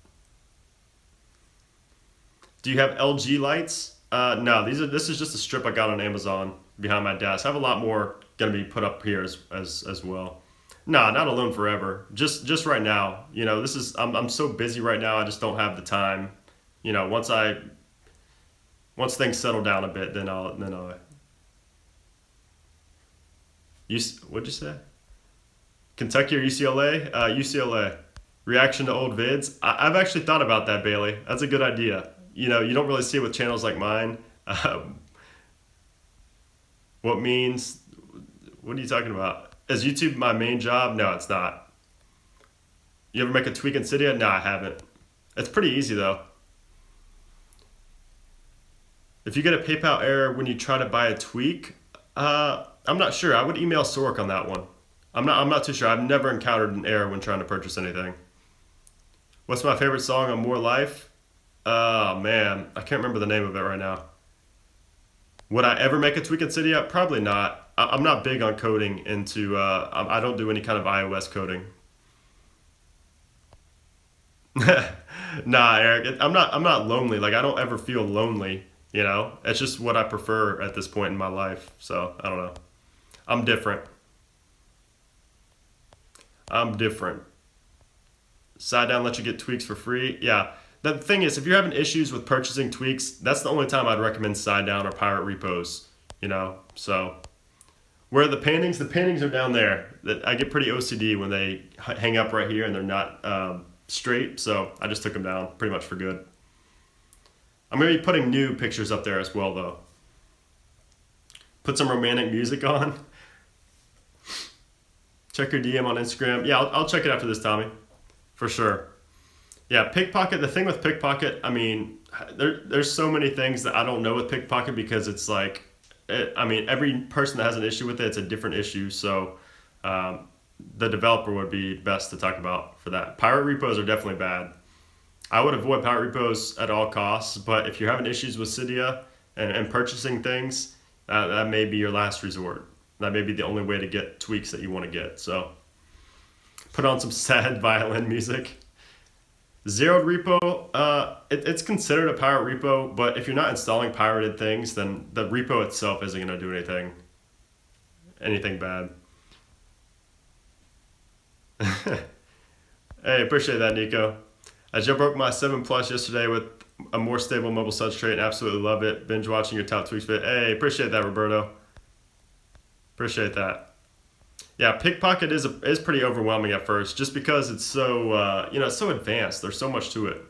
Do you have LG lights? No, this is just a strip I got on Amazon behind my desk. I have a lot more gonna be put up here as well. No, not alone forever. Just right now. I'm so busy right now. I just don't have the time. Once things settle down a bit, then I'll. What'd you say? Kentucky or UCLA? UCLA. Reaction to old vids? I've actually thought about that, Bailey. That's a good idea. You don't really see it with channels like mine. What are you talking about? Is YouTube my main job? No, it's not. You ever make a tweak in Cydia? No, I haven't. It's pretty easy though. If you get a PayPal error when you try to buy a tweak, I'm not sure. I would email Sork on that one. I'm not too sure. I've never encountered an error when trying to purchase anything. What's my favorite song on More Life? Oh man, I can't remember the name of it right now. Would I ever make a tweak in Cydia? Probably not. I'm not big on coding into. I don't do any kind of iOS coding. Nah, Eric. I'm not lonely. Like I don't ever feel lonely. It's just what I prefer at this point in my life. So I don't know. I'm different. Side down let you get tweaks for free. Yeah. The thing is, if you're having issues with purchasing tweaks, that's the only time I'd recommend side down or pirate repos. So where are the paintings? The paintings are down there. I get pretty OCD when they hang up right here and they're not straight. So I just took them down pretty much for good. I'm going to be putting new pictures up there as well, though. Put some romantic music on. Check your DM on Instagram. Yeah, I'll check it after this, Tommy. For sure. Yeah, pickpocket. The thing with pickpocket, I mean, there's so many things that I don't know with pickpocket because it's like, every person that has an issue with it, it's a different issue. So the developer would be best to talk about for that. Pirate repos are definitely bad. I would avoid pirate repos at all costs, but if you're having issues with Cydia and purchasing things, that may be your last resort. That may be the only way to get tweaks that you want to get. So put on some sad violin music. Zeroed repo, it's considered a pirate repo, but if you're not installing pirated things, then the repo itself isn't going to do anything bad. Hey, appreciate that, Nico. I jailbroke my 7 Plus yesterday with a more stable mobile substrate and absolutely love it. Binge watching your top tweaks vid. Hey, appreciate that, Roberto. Appreciate that. Yeah, Pickpocket is pretty overwhelming at first, just because it's so it's so advanced. There's so much to it.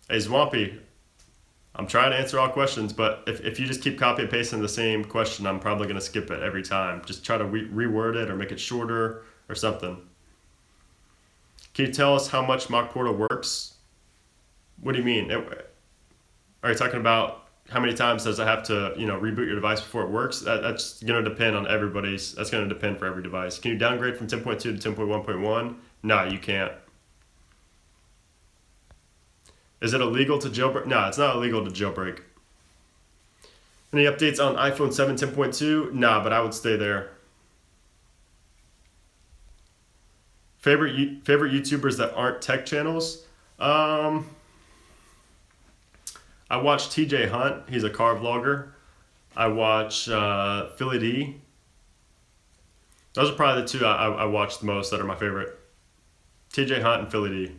Hey, Zwampy, I'm trying to answer all questions, but if you just keep copy and pasting the same question, I'm probably going to skip it every time. Just try to reword it or make it shorter or something. Can you tell us how much Mock Portal works? What do you mean? Are you talking about how many times does it have to, reboot your device before it works? That's going to depend on everybody's. That's going to depend for every device. Can you downgrade from 10.2 to 10.1.1? No, you can't. Is it illegal to jailbreak? No, it's not illegal to jailbreak. Any updates on iPhone 7 10.2? Nah, but I would stay there. Favorite YouTubers that aren't tech channels? I watch TJ Hunt. He's a car vlogger. I watch Philly D. Those are probably the two I watch the most that are my favorite. TJ Hunt and Philly D.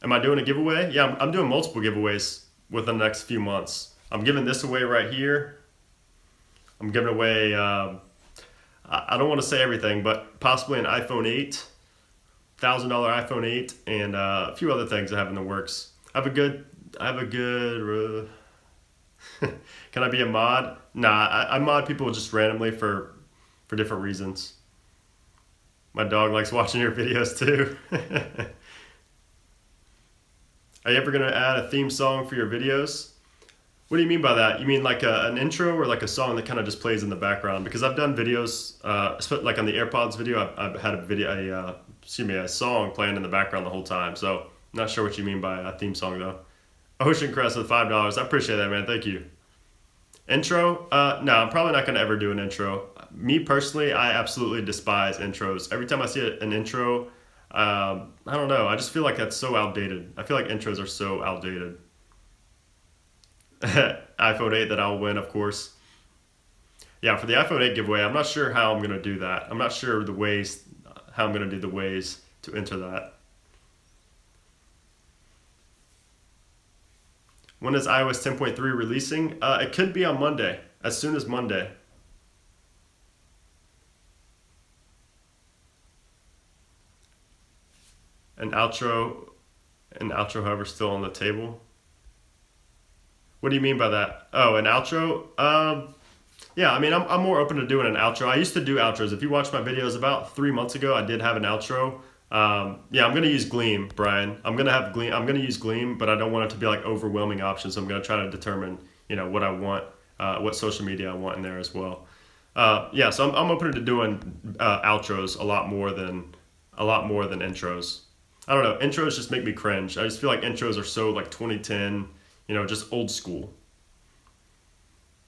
Am I doing a giveaway? Yeah, I'm doing multiple giveaways within the next few months. I'm giving this away right here. I'm giving away, I don't want to say everything, but possibly an iPhone 8, $1,000 iPhone 8, and a few other things I have in the works. I have a good, can I be a mod? Nah, I mod people just randomly for different reasons. My dog likes watching your videos too. Are you ever going to add a theme song for your videos? What do you mean by that? You mean like an intro or like a song that kind of just plays in the background? Because I've done videos, like on the AirPods video, I've had a song playing in the background the whole time. So not sure what you mean by a theme song though. Ocean Crest with $5. I appreciate that, man. Thank you. Intro? No, I'm probably not going to ever do an intro. Me personally, I absolutely despise intros. Every time I see an intro, I don't know. I just feel like that's so outdated. I feel like intros are so outdated. iPhone 8 that I'll win, of course. Yeah, for the iPhone 8 giveaway, I'm not sure how I'm going to do that. I'm not sure how I'm going to do the ways to enter that. When is iOS 10.3 releasing? It could be on Monday, as soon as Monday. An outro, however, still on the table. What do you mean by that? Oh, an outro? Yeah, I mean, I'm more open to doing an outro. I used to do outros. If you watch my videos about 3 months ago, I did have an outro. Yeah, I'm gonna use Gleam, Brian. I'm gonna use Gleam, but I don't want it to be like overwhelming options. So I'm gonna try to determine, what I want, what social media I want in there as well. Yeah, so I'm open to doing outros a lot more than intros. I don't know. Intros just make me cringe. I just feel like intros are so like 2010, just old school.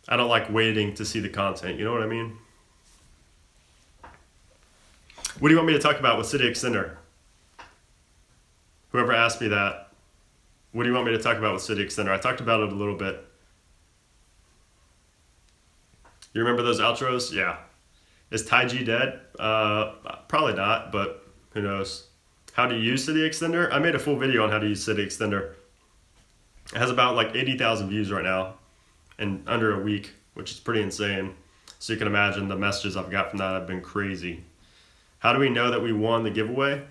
I don't like waiting to see the content. You know what I mean? What do you want me to talk about with Cydia Extender? Whoever asked me that, what do you want me to talk about with Cydia Extender? I talked about it a little bit. You remember those outros? Yeah. Is Taiji dead? Probably not, but who knows? How to use Cydia Extender? I made a full video on how to use Cydia Extender. It has about like 80,000 views right now in under a week, which is pretty insane. So you can imagine the messages I've got from that have been crazy. How do we know that we won the giveaway?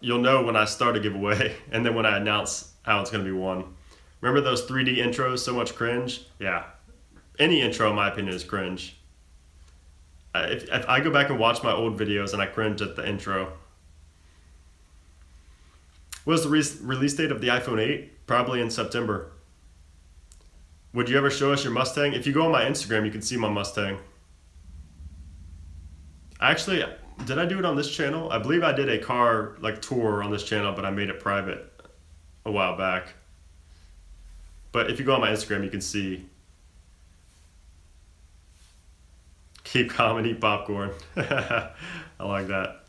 You'll know when I start a giveaway and then when I announce how it's going to be won. Remember those 3D intros, so much cringe? Yeah. Any intro, in my opinion, is cringe. If I go back and watch my old videos and I cringe at the intro. What was the release date of the iPhone 8? Probably in September. Would you ever show us your Mustang? If you go on my Instagram, you can see my Mustang. Actually, did I do it on this channel? I believe I did a car tour on this channel, but I made it private a while back. But if you go on my Instagram, you can see. Keep calm and eat popcorn. I like that.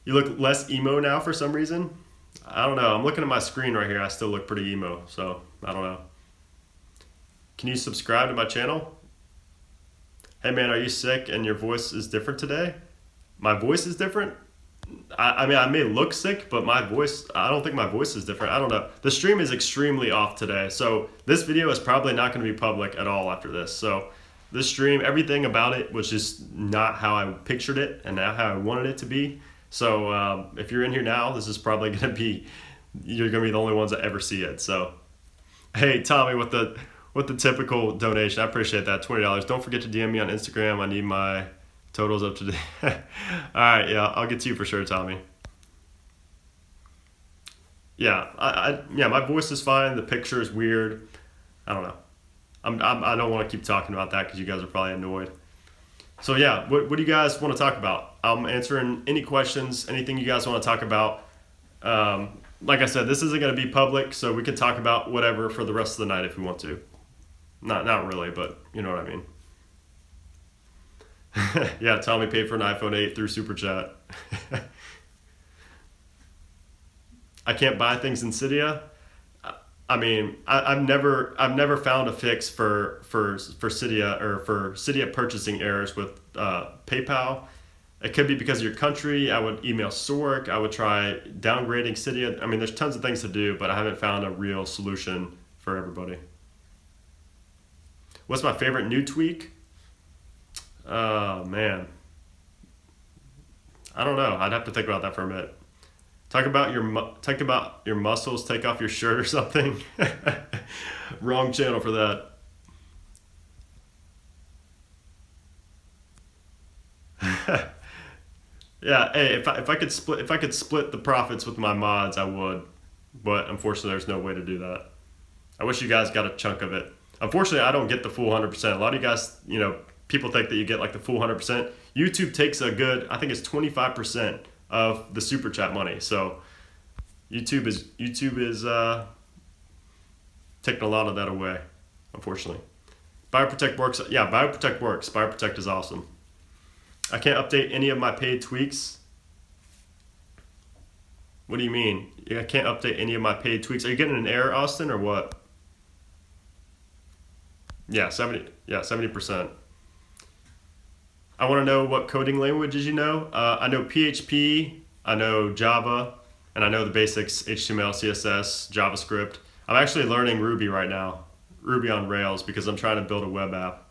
You look less emo now for some reason. I don't know. I'm looking at my screen right here. I still look pretty emo, so I don't know. Can you subscribe to my channel? Hey man, are you sick and your voice is different today? My voice is different? I mean, I may look sick, but my voice, I don't think my voice is different. I don't know. The stream is extremely off today, so this video is probably not going to be public at all after this. So this stream, everything about it was just not how I pictured it and not how I wanted it to be. So if you're in here now, this is probably going to be, you're going to be the only ones that ever see it. So, hey, Tommy, with the typical donation, I appreciate that, $20. Don't forget to DM me on Instagram. I need my totals up to date. All right, yeah, I'll get to you for sure, Tommy. Yeah, yeah, my voice is fine. The picture is weird. I don't know. I don't want to keep talking about that because you guys are probably annoyed. So yeah, what do you guys want to talk about? I'm answering any questions, anything you guys want to talk about. Like I said, this isn't going to be public, so we can talk about whatever for the rest of the night if we want to. Not really, but you know what I mean. Yeah, Tommy paid for an iPhone 8 through Super Chat. I can't buy things in Cydia. I mean, I've never found a fix for Cydia or for Cydia purchasing errors with PayPal. It could be because of your country. I would email Sork. I would try downgrading Cydia. I mean, there's tons of things to do, but I haven't found a real solution for everybody. What's my favorite new tweak? Oh man, I don't know. I'd have to think about that for a minute. Talk about your muscles. Take off your shirt or something. Wrong channel for that. Yeah. Hey, if I could split the profits with my mods, I would. But unfortunately, there's no way to do that. I wish you guys got a chunk of it. Unfortunately, I don't get the full 100%. A lot of you guys, people think that you get like the full 100%. YouTube takes a good, I think it's 25% of the super chat money. So YouTube is taking a lot of that away, unfortunately. Bioprotect works. Yeah, Bioprotect works. Bioprotect is awesome. I can't update any of my paid tweaks. What do you mean? I can't update any of my paid tweaks. Are you getting an error, Austin, or what? Yeah, 70%. I want to know what coding languages you know. I know PHP, I know Java, and I know the basics, HTML, CSS, JavaScript. I'm actually learning Ruby right now, Ruby on Rails, because I'm trying to build a web app.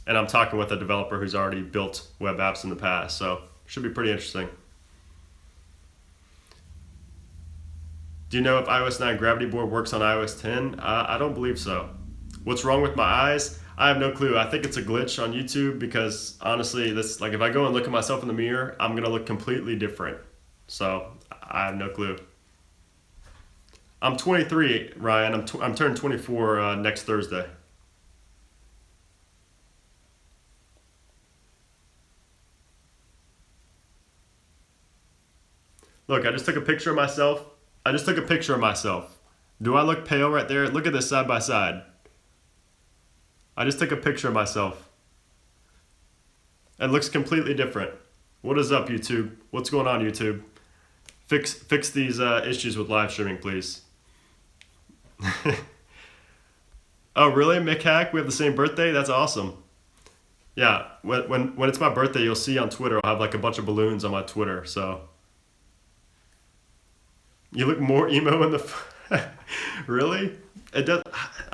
And I'm talking with a developer who's already built web apps in the past, so should be pretty interesting. Do you know if iOS 9 Gravity Board works on iOS 10? I don't believe so. What's wrong with my eyes? I have no clue. I think it's a glitch on YouTube because honestly, if I go and look at myself in the mirror, I'm gonna look completely different. So I have no clue. I'm 23, Ryan. I'm turning 24 next Thursday. Look, I just took a picture of myself. Do I look pale right there? Look at this side by side. I just took a picture of myself. It looks completely different. What is up, YouTube? What's going on, YouTube? Fix these issues with live streaming, please. Oh, really, Mick Hack? We have the same birthday? That's awesome. Yeah, when it's my birthday, you'll see on Twitter, I'll have like a bunch of balloons on my Twitter, so. You look more emo in the... Really? It does.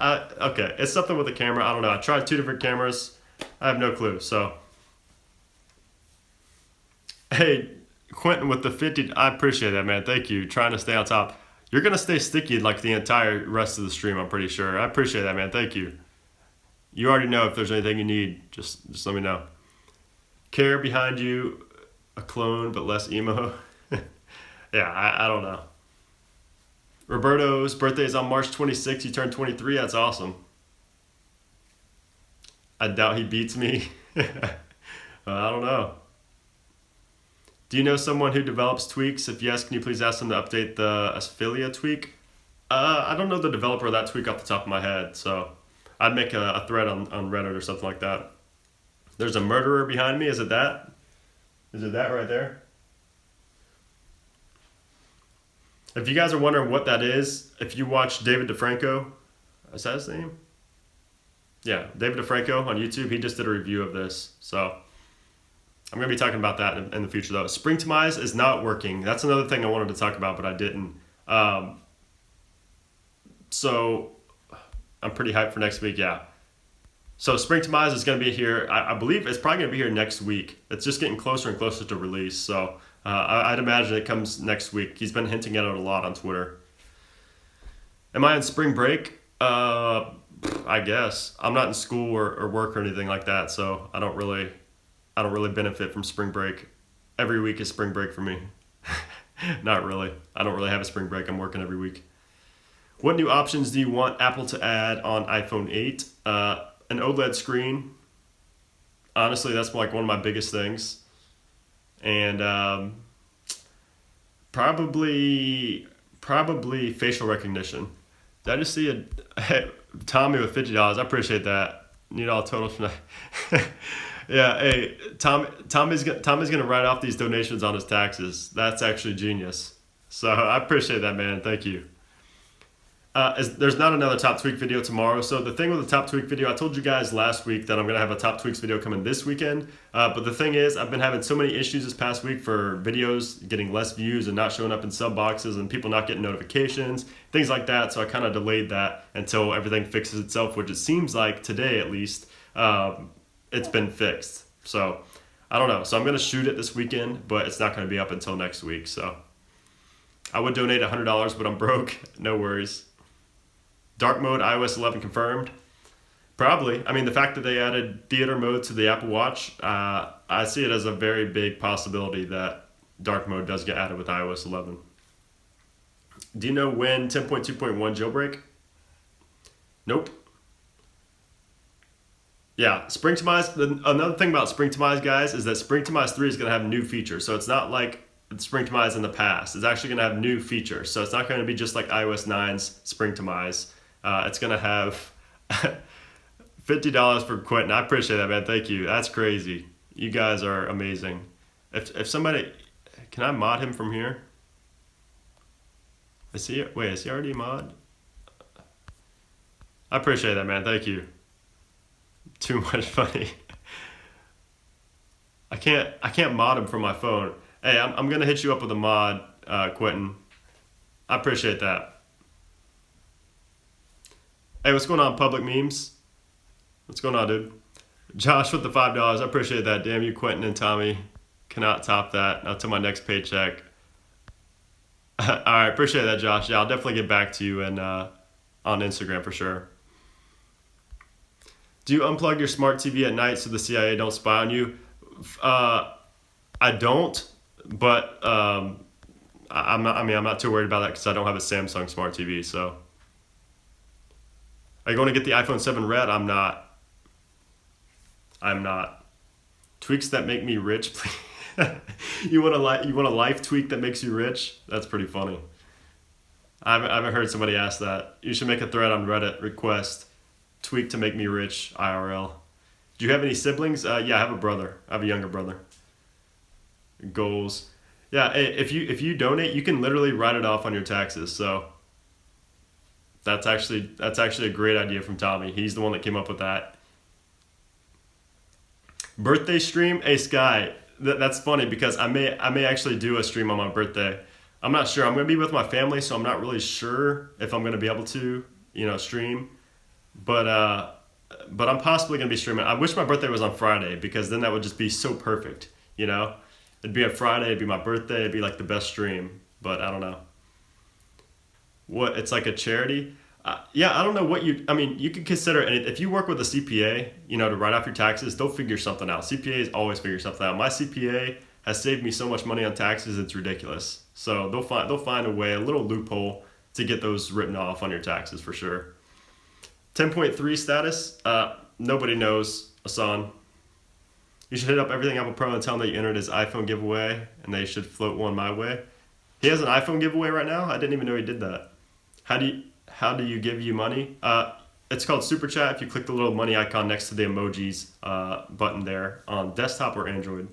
Okay, it's something with the camera. I don't know. I tried 2 different cameras. I have no clue. So, hey, Quentin with the 50. I appreciate that, man. Thank you. Trying to stay on top. You're gonna stay sticky like the entire rest of the stream. I'm pretty sure. I appreciate that, man. Thank you. You already know if there's anything you need. Just let me know. Care behind you, a clone but less emo. Yeah, I don't know. Roberto's birthday is on March 26th. He turned 23. That's awesome. I doubt he beats me. I don't know. Do you know someone who develops tweaks? If yes, can you please ask them to update the Asphilia tweak? I don't know the developer of that tweak off the top of my head, so I'd make a thread on Reddit or something like that. There's a murderer behind me. Is it that? Is it that right there? If you guys are wondering what that is, if you watch David DeFranco, is that his name? Yeah, David DeFranco on YouTube, he just did a review of this. So I'm going to be talking about that in the future, though. Springtomize is not working. That's another thing I wanted to talk about, but I didn't. So I'm pretty hyped for next week, yeah. So Springtomize is going to be here. I believe it's probably going to be here next week. It's just getting closer and closer to release. So I'd imagine it comes next week. He's been hinting at it a lot on Twitter. Am I on spring break? I guess. I'm not in school or work or anything like that, so I don't really benefit from spring break. Every week is spring break for me. Not really. I don't really have a spring break. I'm working every week. What new options do you want Apple to add on iPhone 8? An OLED screen. Honestly, that's like one of my biggest things. And probably facial recognition. Did I just see a Tommy with $50? I appreciate that. Need all totals from that. Yeah, hey, Tommy's gonna write off these donations on his taxes. That's actually genius. So I appreciate that, man. Thank you. There's not another Top Tweak video tomorrow. So the thing with the Top Tweak video, I told you guys last week that I'm going to have a Top Tweaks video coming this weekend. But the thing is, I've been having so many issues this past week for videos getting less views and not showing up in sub boxes and people not getting notifications, things like that. So I kind of delayed that until everything fixes itself, which it seems like today at least, it's been fixed. So I don't know. So I'm going to shoot it this weekend, but it's not going to be up until next week. So I would donate $100, but I'm broke. No worries. Dark mode, iOS 11 confirmed? Probably. I mean, the fact that they added theater mode to the Apple Watch, I see it as a very big possibility that dark mode does get added with iOS 11. Do you know when 10.2.1 jailbreak? Nope. Yeah, Springtomize, another thing about Springtomize, guys, is that Springtomize 3 is going to have new features. So it's not like Springtomize in the past. It's actually going to have new features. So it's not going to be just like iOS 9's Springtomize. It's going to have $50 for Quentin. I appreciate that, man. Thank you. That's crazy. You guys are amazing. If somebody, can I mod him from here? Is he already a mod? I appreciate that, man. Thank you. Too much money. I can't mod him from my phone. Hey, I'm gonna hit you up with a mod, Quentin. I appreciate that. Hey, what's going on, Public Memes? What's going on, dude? Josh with the $5. I appreciate that. Damn you, Quentin and Tommy. Cannot top that. Not till my next paycheck. All right, appreciate that, Josh. Yeah, I'll definitely get back to you and on Instagram for sure. Do you unplug your smart TV at night so the CIA don't spy on you? I don't, but I'm not too worried about that because I don't have a Samsung smart TV. So, are you going to get the iPhone 7 Red? I'm not. Tweaks that make me rich, please. You want a life tweak that makes you rich? That's pretty funny. I haven't heard somebody ask that. You should make a thread on Reddit. Request tweak to make me rich IRL. Do you have any siblings? Yeah, I have a brother. I have a younger brother. Goals. Yeah, if you donate, you can literally write it off on your taxes. So that's actually a great idea from Tommy. He's the one that came up with that. Birthday stream? Hey Sky, that's funny because I may actually do a stream on my birthday. I'm not sure. I'm going to be with my family, so I'm not really sure if I'm going to be able to, stream. But I'm possibly going to be streaming. I wish my birthday was on Friday because then that would just be so perfect, It'd be a Friday, it'd be my birthday, it'd be like the best stream. But I don't know. What, it's like a charity? Yeah, I don't know what you could consider, and if you work with a CPA, to write off your taxes, they'll figure something out. CPAs always figure something out. My CPA has saved me so much money on taxes, it's ridiculous. So they'll find a way, a little loophole to get those written off on your taxes for sure. 10.3 status, nobody knows, Asan. You should hit up Everything Apple Pro and tell them that you entered his iPhone giveaway, and they should float one my way. He has an iPhone giveaway right now? I didn't even know he did that. How do you give you money? It's called Super Chat. If you click the little money icon next to the emojis button there on desktop or Android.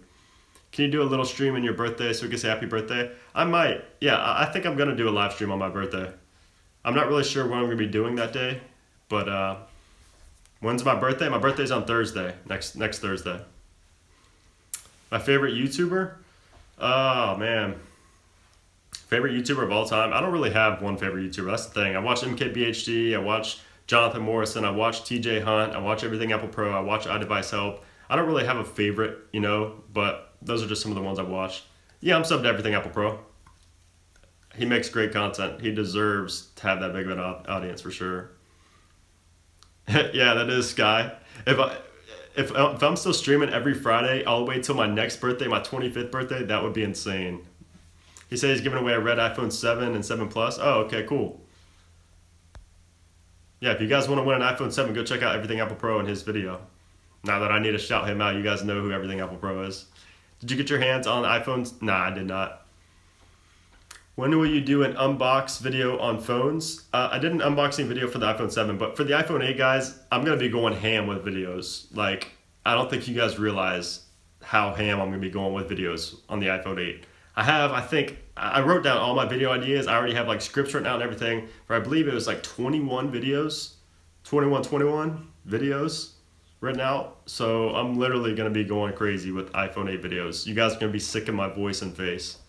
Can you do a little stream in your birthday so we can say happy birthday? I might. Yeah, I think I'm going to do a live stream on my birthday. I'm not really sure what I'm going to be doing that day, but when's my birthday? My birthday's on Thursday, next Thursday. My favorite YouTuber? Oh, man. Favorite YouTuber of all time? I don't really have one favorite YouTuber. That's the thing. I watch MKBHD. I watch Jonathan Morrison. I watch TJ Hunt. I watch Everything Apple Pro. I watch iDevice Help. I don't really have a favorite, but those are just some of the ones I watch. Yeah, I'm subbed to Everything Apple Pro. He makes great content. He deserves to have that big of an audience for sure. Yeah, that is Sky. If I'm still streaming every Friday all the way till my next birthday, my 25th birthday, that would be insane. He said he's giving away a red iPhone 7 and 7 Plus. Oh, okay, cool. Yeah, if you guys want to win an iPhone 7, go check out Everything Apple Pro in his video. Now that I need to shout him out, you guys know who Everything Apple Pro is. Did you get your hands on iPhones? Nah, I did not. When will you do an unbox video on phones? I did an unboxing video for the iPhone 7, but for the iPhone 8, guys, I'm going to be going ham with videos. Like, I don't think you guys realize how ham I'm going to be going with videos on the iPhone 8. I wrote down all my video ideas. I already have like scripts written out and everything. For I believe it was like 21 videos, 21 videos written out. So I'm literally going to be going crazy with iPhone 8 videos. You guys are going to be sick of my voice and face.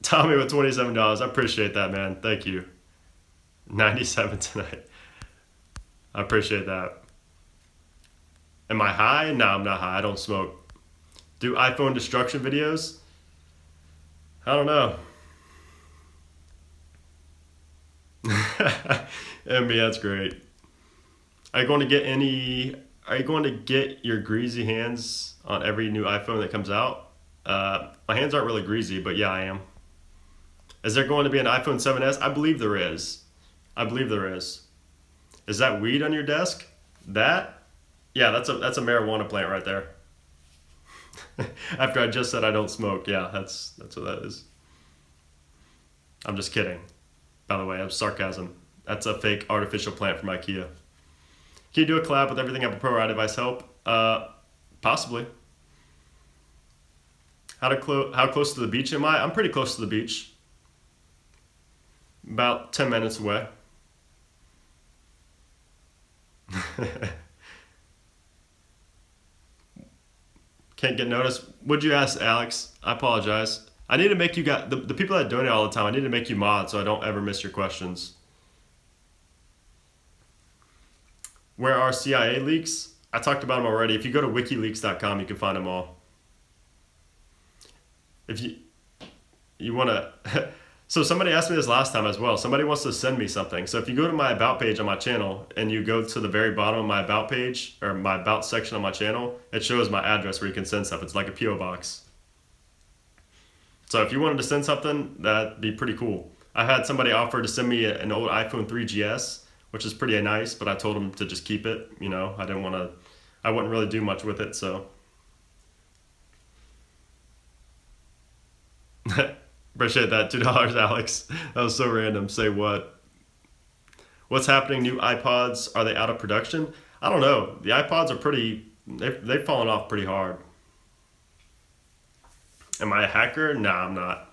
Tommy with $27. I appreciate that, man. Thank you. 97 tonight. I appreciate that. Am I high? No, I'm not high. I don't smoke. Do iPhone destruction videos? I don't know. MB, that's great. Are you going to get your greasy hands on every new iPhone that comes out? My hands aren't really greasy, but yeah, I am. Is there going to be an iPhone 7s? I believe there is. Is that weed on your desk? That? Yeah, that's a marijuana plant right there. After I just said I don't smoke, yeah, that's what that is. I'm just kidding. By the way, that's sarcasm. That's a fake artificial plant from IKEA. Can you do a collab with Everything Apple Pro or iDevice Help? Possibly. How close to the beach am I? I'm pretty close to the beach. About 10 minutes away. Can't get noticed. Would you ask Alex? I apologize. I need to make you guys, the people that donate all the time, I need to make you mod so I don't ever miss your questions. Where are CIA leaks? I talked about them already. If you go to wikileaks.com, you can find them all. If you want to... So somebody asked me this last time as well. Somebody wants to send me something. So if you go to my About page on my channel and you go to the very bottom of my About page, or my About section on my channel, it shows my address where you can send stuff. It's like a P.O. box. So if you wanted to send something, that'd be pretty cool. I had somebody offer to send me an old iPhone 3GS, which is pretty nice, but I told them to just keep it. I wouldn't really do much with it, so. Appreciate that. $2, Alex. That was so random. Say what? What's happening? New iPods, are they out of production? I don't know. The iPods are they've fallen off pretty hard. Am I a hacker? Nah, I'm not.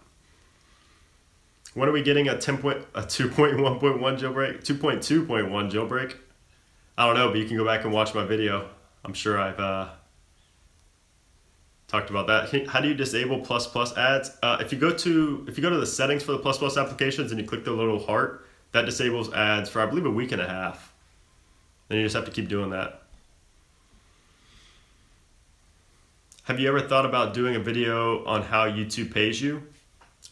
When are we getting a 2.1.1 jailbreak? 2.2.1 jailbreak? I don't know, but you can go back and watch my video. I'm sure I've talked about that. How do you disable ++ ads? If you go to the settings for the ++ applications and you click the little heart, that disables ads for I believe a week and a half. Then you just have to keep doing that. Have you ever thought about doing a video on how YouTube pays you?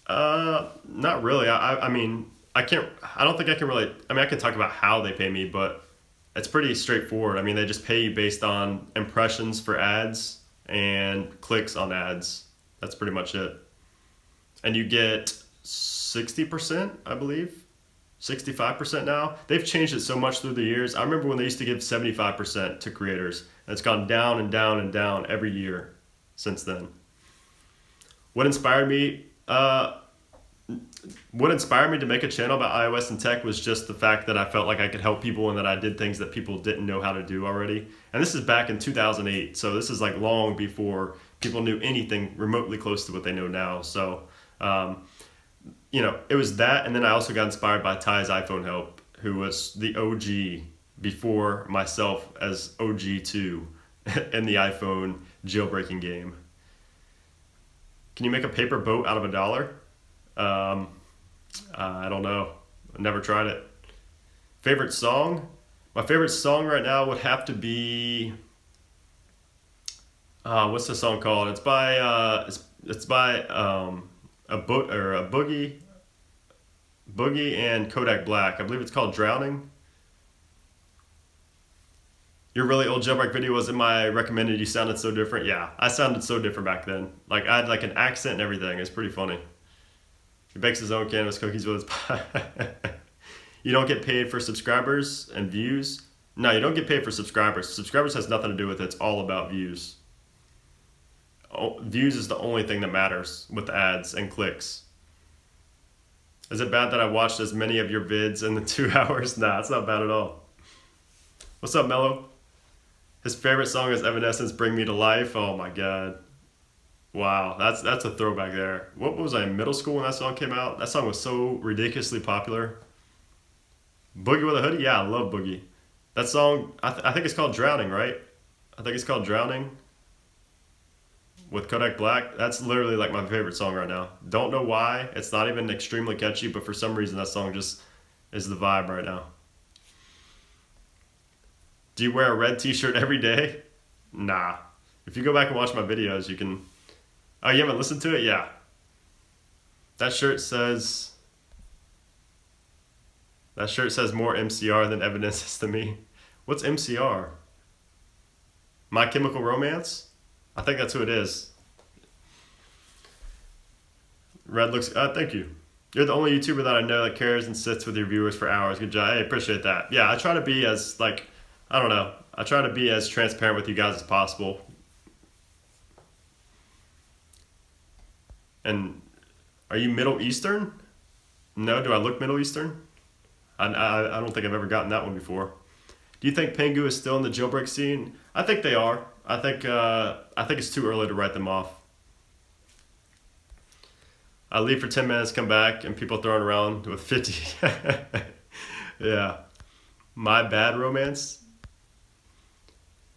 Not really. I mean, I don't think I can really, I can talk about how they pay me, but it's pretty straightforward. I mean, they just pay you based on impressions for ads and clicks on ads. That's pretty much it. And you get 60%, I believe, 65% now. They've changed it so much through the years. I remember when they used to give 75% to creators, and it's gone down and down and down every year since then. What inspired me? what inspired me to make a channel about iOS and tech was just the fact that I felt like I could help people and that I did things that people didn't know how to do already. And this is back in 2008, so this is like long before people knew anything remotely close to what they know now. So, it was that, and then I also got inspired by Ty's iPhone help, who was the OG before myself as OG2 in the iPhone jailbreaking game. Can you make a paper boat out of $1? I don't know. I never tried it. Favorite song? My favorite song right now would have to be. What's the song called? It's by a Boogie and Kodak Black. I believe it's called Drowning. Your really old jailbreak video was in my recommended. You sounded so different. Yeah, I sounded so different back then. Like I had like an accent and everything. It's pretty funny. He bakes his own cannabis cookies with his pie. You don't get paid for subscribers and views. No, you don't get paid for subscribers. Subscribers has nothing to do with it. It's all about views. Views is the only thing that matters with ads and clicks. Is it bad that I watched as many of your vids in the 2 hours? Nah, it's not bad at all. What's up, Mello? His favorite song is Evanescence, Bring Me to Life. Oh my God. Wow, that's a throwback there. What was I in middle school when that song came out? That song was so ridiculously popular. Boogie with a Hoodie? Yeah, I love Boogie. That song, I think it's called Drowning, right? I think it's called Drowning with Kodak Black. That's literally like my favorite song right now. Don't know why. It's not even extremely catchy, but for some reason that song just is the vibe right now. Do you wear a red t-shirt every day? Nah. If you go back and watch my videos, you can... Oh, you haven't listened to it? Yeah. That shirt says more MCR than Evanescence to me. What's MCR? My Chemical Romance? I think that's who it is. Red looks... thank you. You're the only YouTuber that I know that cares and sits with your viewers for hours. Good job. Hey, appreciate that. Yeah, I try to be as, I don't know. I try to be as transparent with you guys as possible. And are you Middle Eastern? No, do I look Middle Eastern? I don't think I've ever gotten that one before. Do you think Pengu is still in the jailbreak scene? I think they are. I think it's too early to write them off. I leave for 10 minutes, come back, and people throwing around with 50. Yeah. My Bad Romance.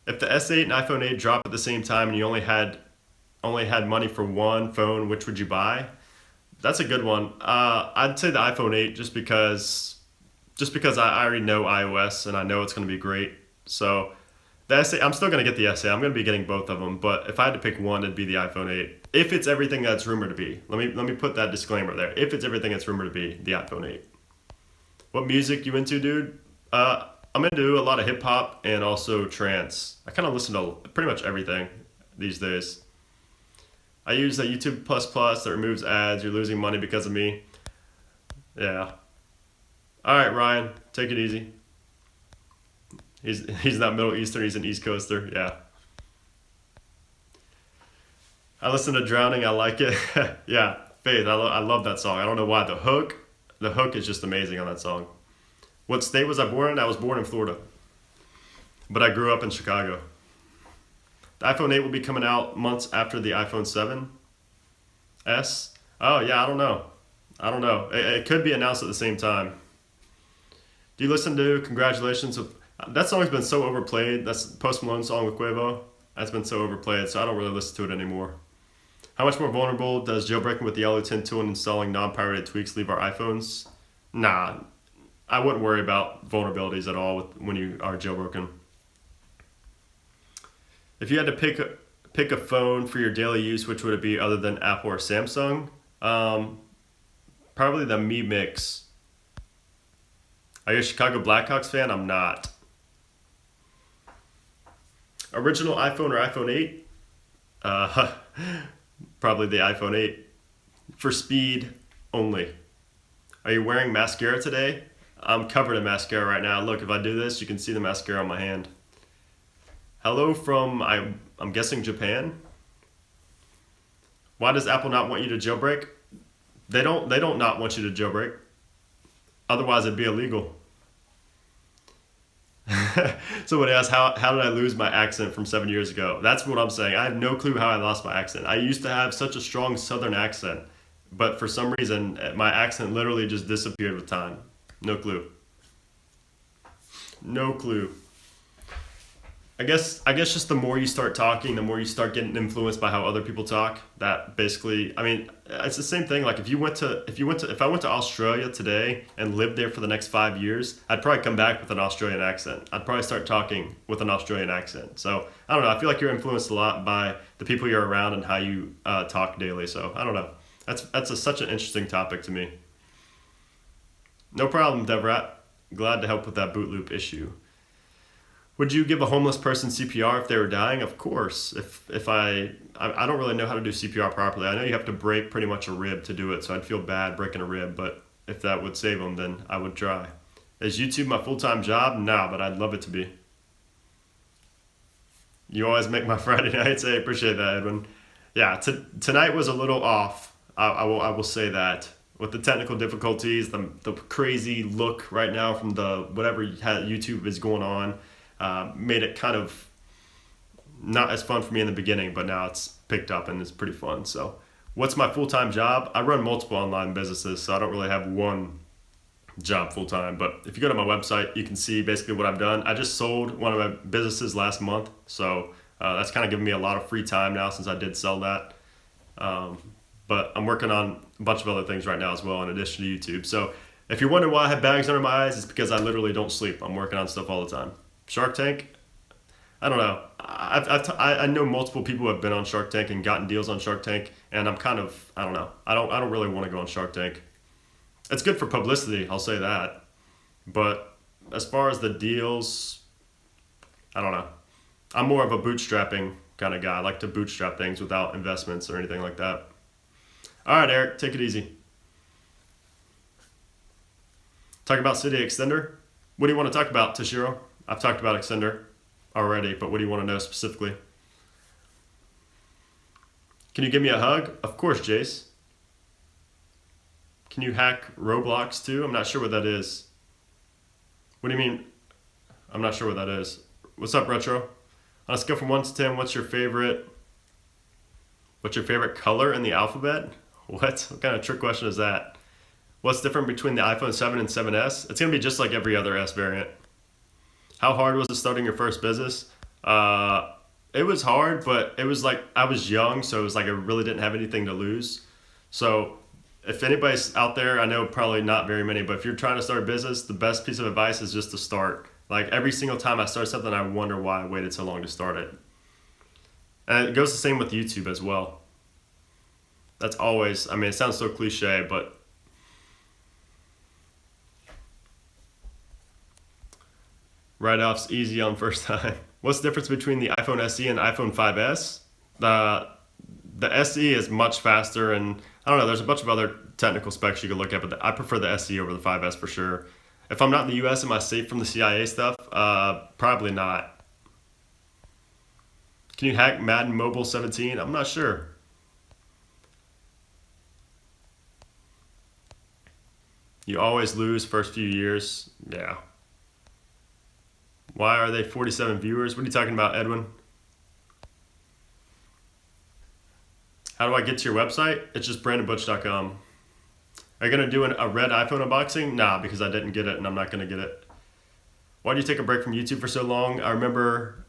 If the S8 and iPhone 8 drop at the same time and you only had money for one phone, which would you buy? That's a good one. I'd say the iPhone 8 just because I already know iOS and I know it's going to be great. So the S8, I'm still going to get the S8. I'm going to be getting both of them, but if I had to pick one, it'd be the iPhone 8. If it's everything that's rumored to be. Let me put that disclaimer there. If it's everything that's rumored to be, the iPhone 8. What music you into, dude? I'm into a lot of hip hop and also trance. I kind of listen to pretty much everything these days. I use the YouTube Plus that removes ads. You're losing money because of me. Yeah. All right, Ryan, take it easy. He's not Middle Eastern. He's an East Coaster. Yeah. I listen to Drowning. I like it. Yeah, Faith. I love that song. I don't know why. The hook is just amazing on that song. What state was I born in? I was born in Florida, but I grew up in Chicago. The iPhone 8 will be coming out months after the iPhone 7s. Oh, yeah, I don't know. It could be announced at the same time. Do you listen to Congratulations? That song's been so overplayed. That's Post Malone's song with Quavo. That's been so overplayed, so I don't really listen to it anymore. How much more vulnerable does jailbreaking with the Yellow 10 tool and installing non-pirated tweaks leave our iPhones? Nah, I wouldn't worry about vulnerabilities at all when you are jailbroken. If you had to pick a phone for your daily use, which would it be other than Apple or Samsung? Probably the Mi Mix. Are you a Chicago Blackhawks fan? I'm not. Original iPhone or iPhone 8? Probably the iPhone 8. For speed only. Are you wearing mascara today? I'm covered in mascara right now. Look, if I do this, you can see the mascara on my hand. Hello from, I'm guessing, Japan. Why does Apple not want you to jailbreak? They don't not want you to jailbreak. Otherwise, it'd be illegal. Somebody asked, how did I lose my accent from 7 years ago? That's what I'm saying. I have no clue how I lost my accent. I used to have such a strong Southern accent, but for some reason, my accent literally just disappeared with time. No clue. No clue. I guess just the more you start talking, the more you start getting influenced by how other people talk. That basically, I mean, it's the same thing. Like if I went to Australia today and lived there for the next 5 years, I'd probably come back with an Australian accent. I'd probably start talking with an Australian accent. So I don't know. I feel like you're influenced a lot by the people you're around and how you talk daily. So I don't know. Such an interesting topic to me. No problem, Devrat. Glad to help with that boot loop issue. Would you give a homeless person CPR if they were dying? Of course. If I don't really know how to do CPR properly. I know you have to break pretty much a rib to do it, so I'd feel bad breaking a rib, but if that would save them, then I would try. Is YouTube my full-time job? No, but I'd love it to be. You always make my Friday nights. I appreciate that, Edwin. Yeah, tonight was a little off. I will say that. With the technical difficulties, the crazy look right now from the whatever YouTube is going on, made it kind of not as fun for me in the beginning, but now it's picked up and it's pretty fun. So what's my full-time job? I run multiple online businesses, so I don't really have one job full-time. But if you go to my website, you can see basically what I've done. I just sold one of my businesses last month, so that's kind of given me a lot of free time now since I did sell that. But I'm working on a bunch of other things right now as well in addition to YouTube. So if you're wondering why I have bags under my eyes, it's because I literally don't sleep. I'm working on stuff all the time. Shark Tank? I don't know. I know multiple people who have been on Shark Tank and gotten deals on Shark Tank, and I'm kind of, I don't know. I don't really want to go on Shark Tank. It's good for publicity, I'll say that. But as far as the deals, I don't know. I'm more of a bootstrapping kind of guy. I like to bootstrap things without investments or anything like that. All right, Eric, take it easy. Talk about Cydia Extender. What do you want to talk about, Toshiro? I've talked about Extender already, but what do you want to know specifically? Can you give me a hug? Of course, Jace. Can you hack Roblox too? I'm not sure what that is. What do you mean? I'm not sure what that is. What's up, Retro? On a scale from 1 to 10, what's your favorite color in the alphabet? What kind of trick question is that? What's different between the iPhone 7 and 7S? It's going to be just like every other S variant. How hard was it starting your first business? It was hard, but it was like I was young, so it was like I really didn't have anything to lose. So if anybody's out there, I know probably not very many, but if you're trying to start a business, the best piece of advice is just to start. Like every single time I start something, I wonder why I waited so long to start it. And it goes the same with YouTube as well. That's always, I mean, it sounds so cliche, but write-offs easy on first time. What's the difference between the iPhone SE and iPhone 5S? The SE is much faster, and I don't know, there's a bunch of other technical specs you could look at, but I prefer the SE over the 5S for sure. If I'm not in the US, am I safe from the CIA stuff? Probably not. Can you hack Madden Mobile 17? I'm not sure. You always lose first few years. Yeah. Why are they 47 viewers? What are you talking about, Edwin? How do I get to your website? It's just brandonbutch.com. Are you going to do a red iPhone unboxing? Nah, because I didn't get it and I'm not going to get it. Why did you take a break from YouTube for so long? I remember,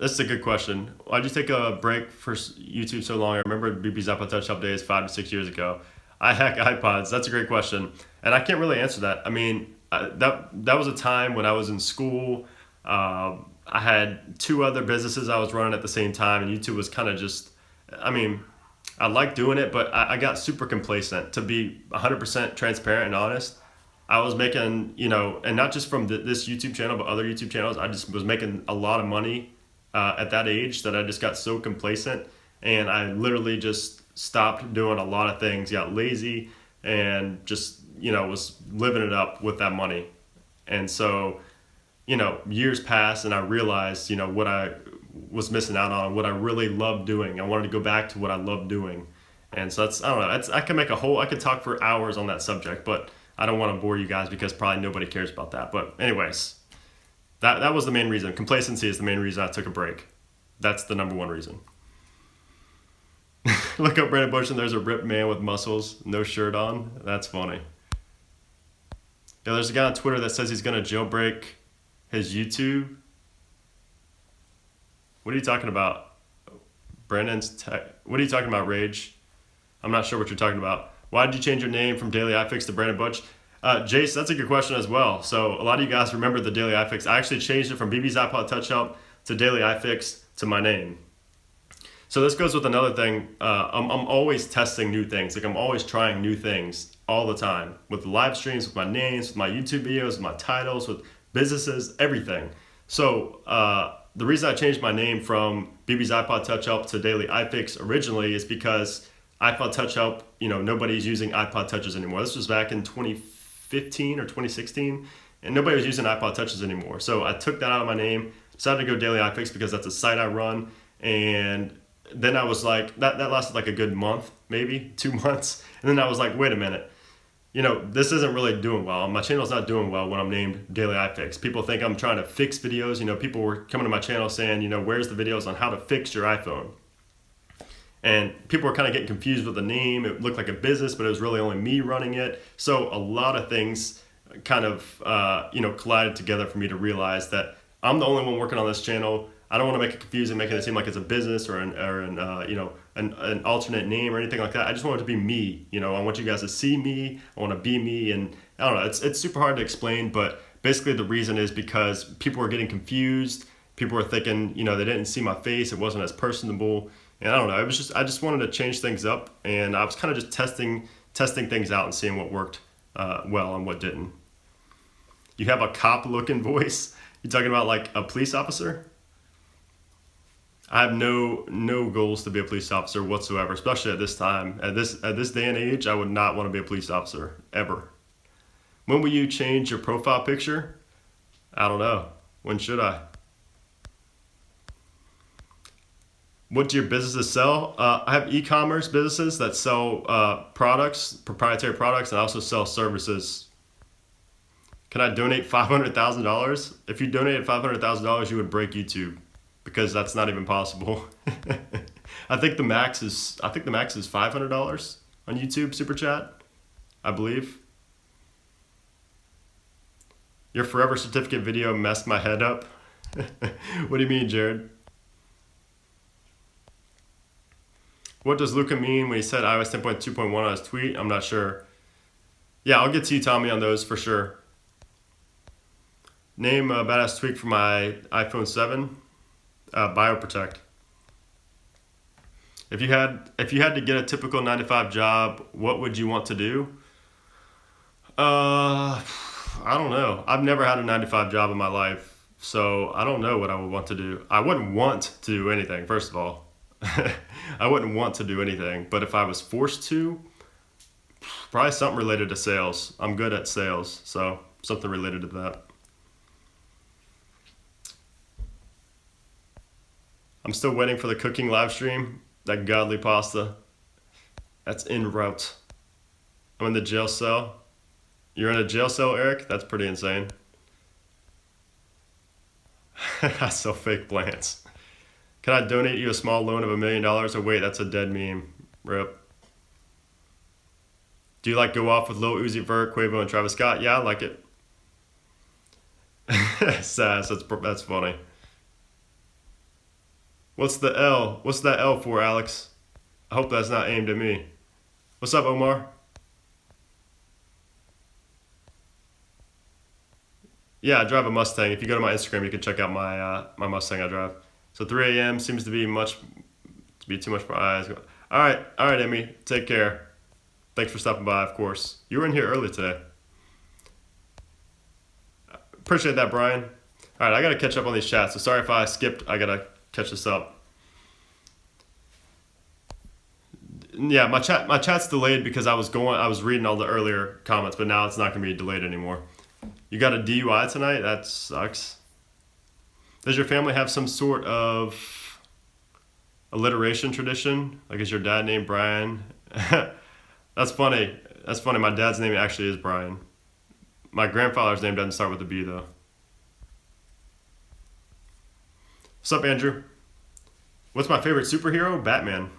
this is a good question. Why did you take a break for YouTube so long? I remember BB's Apple Touch Up Days 5 to 6 years ago. I hack iPods. That's a great question. And I can't really answer that. I mean, that was a time when I was in school. I had 2 other businesses I was running at the same time, and YouTube was kind of just, I mean, I liked doing it, but I got super complacent. To be 100% transparent and honest, I was making, and not just from this YouTube channel, but other YouTube channels, I just was making a lot of money at that age that I just got so complacent, and I literally just stopped doing a lot of things, got lazy, and just, was living it up with that money. And so, years passed and I realized, what I was missing out on, what I really loved doing. I wanted to go back to what I loved doing. And so that's, I don't know, I could talk for hours on that subject, but I don't want to bore you guys because probably nobody cares about that. But anyways, that was the main reason. Complacency is the main reason I took a break. That's the number one reason. Look up Brandon Butch and there's a ripped man with muscles, no shirt on. That's funny. Yeah, there's a guy on Twitter that says he's going to jailbreak his YouTube. What are you talking about? What are you talking about, Rage? I'm not sure what you're talking about. Why did you change your name from Daily iFix to Brandon Butch? Jace, that's a good question as well. So a lot of you guys remember the Daily iFix. I actually changed it from BB's iPod Touch Help to Daily iFix to my name. So this goes with another thing. I'm always testing new things. Like I'm always trying new things all the time with live streams, with my names, with my YouTube videos, with my titles, with businesses, everything. So the reason I changed my name from BB's iPod Touch Help to Daily iFix originally is because iPod Touch Help, nobody's using iPod Touches anymore. This was back in 2015 or 2016, and nobody was using iPod Touches anymore. So I took that out of my name, decided to go Daily iFix because that's a site I run, and then I was like, that lasted like a good month, maybe 2 months. And then I was like, wait a minute, this isn't really doing well. My channel's not doing well when I'm named Daily iFix. People think I'm trying to fix videos. People were coming to my channel saying, where's the videos on how to fix your iPhone? And people were kind of getting confused with the name. It looked like a business, but it was really only me running it. So a lot of things kind of, collided together for me to realize that I'm the only one working on this channel. I don't want to make it confusing, making it seem like it's a business or an alternate name or anything like that. I just want it to be me. I want you guys to see me. I want to be me, and I don't know. It's super hard to explain, but basically the reason is because people were getting confused. People were thinking, they didn't see my face. It wasn't as personable, and I don't know. I just wanted to change things up, and I was kind of just testing things out and seeing what worked well and what didn't. You have a cop-looking voice. You talking about like a police officer? I have no goals to be a police officer whatsoever, especially at this time. At this day and age, I would not want to be a police officer, ever. When will you change your profile picture? I don't know. When should I? What do your businesses sell? I have e-commerce businesses that sell products, proprietary products, and I also sell services. Can I donate $500,000? If you donated $500,000, you would break YouTube, because that's not even possible. I think the max is $500 on YouTube Super Chat, I believe. Your Forever Certificate video messed my head up. What do you mean, Jared? What does Luca mean when he said iOS 10.2.1 on his tweet? I'm not sure. Yeah, I'll get to you, Tommy, on those for sure. Name a badass tweak for my iPhone 7. BioProtect. If you had to get a typical 9-to-5 job, what would you want to do? I don't know. I've never had a 9-to-5 job in my life, so I don't know what I would want to do. I wouldn't want to do anything, first of all. I wouldn't want to do anything, but if I was forced to, probably something related to sales. I'm good at sales, so something related to that. I'm still waiting for the cooking live stream. That godly pasta. That's en route. I'm in the jail cell. You're in a jail cell, Eric? That's pretty insane. I sell fake plants. Can I donate you a small loan of $1 million? Oh wait, that's a dead meme. Rip. Do you like Go Off with Lil Uzi Vert, Quavo, and Travis Scott? Yeah, I like it. Sass, that's funny. What's the L? What's that L for, Alex? I hope that's not aimed at me. What's up, Omar? Yeah, I drive a Mustang. If you go to my Instagram, you can check out my Mustang I drive. So 3 a.m. seems to be too much for my eyes. All right, Emmy. Take care. Thanks for stopping by, of course. You were in here early today. Appreciate that, Brian. All right, I got to catch up on these chats. So sorry if I skipped. I got to catch this up. Yeah, my chat's delayed because I was reading all the earlier comments, but now it's not going to be delayed anymore. You got a DUI tonight? That sucks. Does your family have some sort of alliteration tradition? Like, is your dad named Brian That's funny. That's funny. My dad's name actually is Brian. My grandfather's name doesn't start with a B though. What's up, Andrew? What's my favorite superhero? Batman.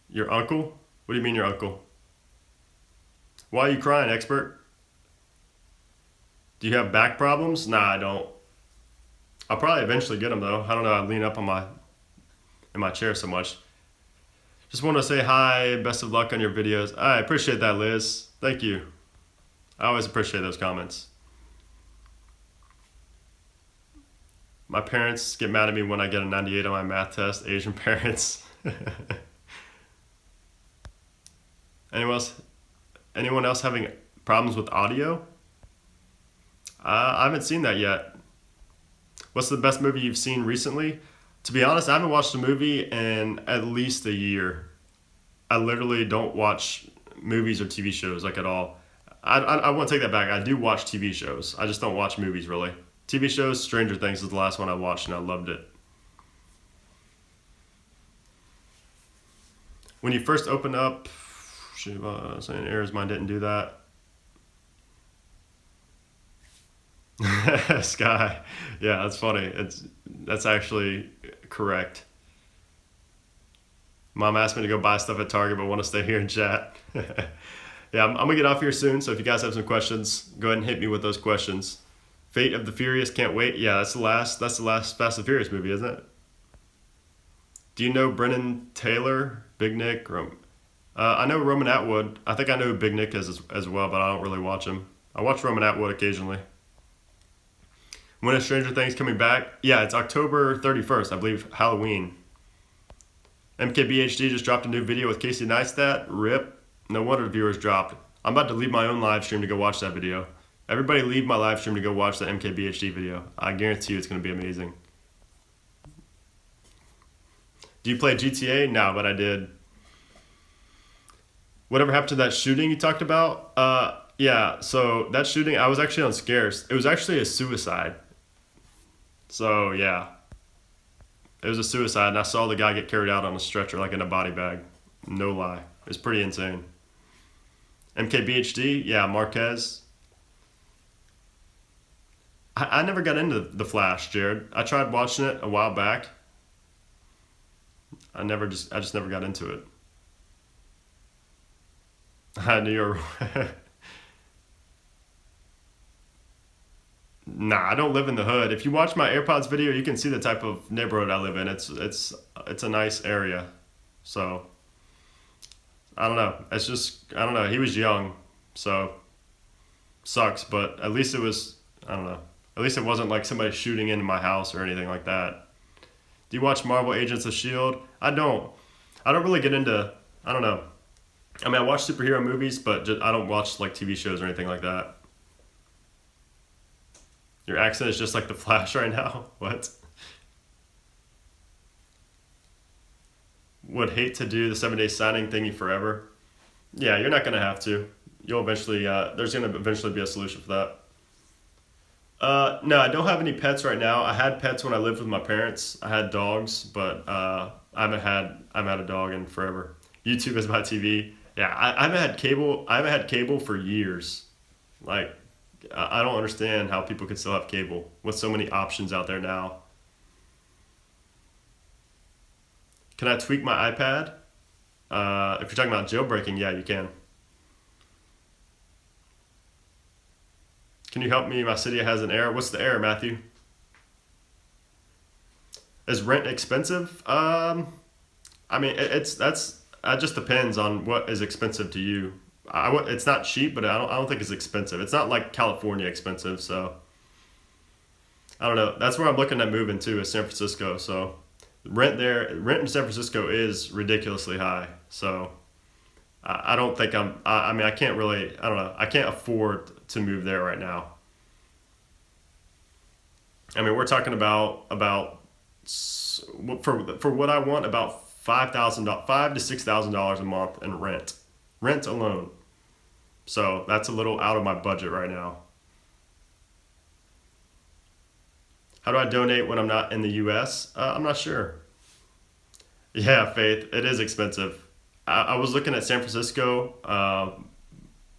Your uncle? What do you mean your uncle? Why are you crying, expert? Do you have back problems? Nah, I don't. I'll probably eventually get them though. I don't know. I lean up on my in my chair so much. Just want to say hi. Best of luck on your videos. I appreciate that, Liz. Thank you. I always appreciate those comments. My parents get mad at me when I get a 98 on my math test. Asian parents. Anyone else? Anyone else having problems with audio? I haven't seen that yet. What's the best movie you've seen recently? To be honest, I haven't watched a movie in at least a year. I literally don't watch movies or TV shows like at all. I want to take that back. I do watch TV shows. I just don't watch movies really. TV shows, Stranger Things is the last one I watched and I loved it. When you first opened up, saying errors, mine didn't do that. Sky, yeah, that's funny. That's actually correct. Mom asked me to go buy stuff at Target, but want to stay here and chat. Yeah, I'm gonna get off here soon. So if you guys have some questions, go ahead and hit me with those questions. Fate of the Furious, can't wait. Yeah, that's the last Fast and Furious movie, isn't it? Do you know Brennan Taylor, Big Nick? I know Roman Atwood. I think I know who Big Nick is as well, but I don't really watch him. I watch Roman Atwood occasionally. When is Stranger Things coming back? Yeah, it's October 31st, I believe, Halloween. MKBHD just dropped a new video with Casey Neistat. RIP. No wonder the viewers dropped. I'm about to leave my own live stream to go watch that video. Everybody leave my live stream to go watch the MKBHD video. I guarantee you it's going to be amazing. Do you play GTA? No, but I did. Whatever happened to that shooting you talked about? Yeah, so that shooting, I was actually on Scarce. It was actually a suicide. So, yeah. It was a suicide, and I saw the guy get carried out on a stretcher, like in a body bag. No lie. It was pretty insane. MKBHD? Yeah, Marquez. I never got into The Flash, Jared. I tried watching it a while back. I just never got into it. I knew you were... Nah, I don't live in the hood. If you watch my AirPods video, you can see the type of neighborhood I live in. It's a nice area. So I don't know. It's just I don't know. He was young, so sucks. But at least it was I don't know. At least it wasn't like somebody shooting into my house or anything like that. Do you watch Marvel Agents of Shield? I don't. I don't really get into. I don't know. I mean, I watch superhero movies, but I don't watch like TV shows or anything like that. Your accent is just like the Flash right now. What? Would hate to do the 7-day signing thingy forever. Yeah, you're not gonna have to. You'll eventually. There's gonna eventually be a solution for that. No, I don't have any pets right now. I had pets when I lived with my parents. I had dogs, but I haven't had a dog in forever. YouTube is my TV. Yeah, I haven't had cable. I haven't had cable for years. Like. I don't understand how people can still have cable with so many options out there now. Can I tweak my iPad? If you're talking about jailbreaking, yeah, you can. Can you help me? My Cydia has an error. What's the error, Matthew? Is rent expensive? I mean, that just depends on what is expensive to you. It's not cheap, but I don't think it's expensive. It's not like California expensive, so I don't know. That's where I'm looking at moving to is San Francisco. So rent in San Francisco is ridiculously high. So I don't think I mean, I can't really. I don't know. I can't afford to move there right now. I mean, we're talking about for what I want about $5,000, $5,000 to $6,000 a month in rent alone. So that's a little out of my budget right now. How do I donate when I'm not in the U.S.? I'm not sure. Yeah, Faith, it is expensive. I was looking at San Francisco,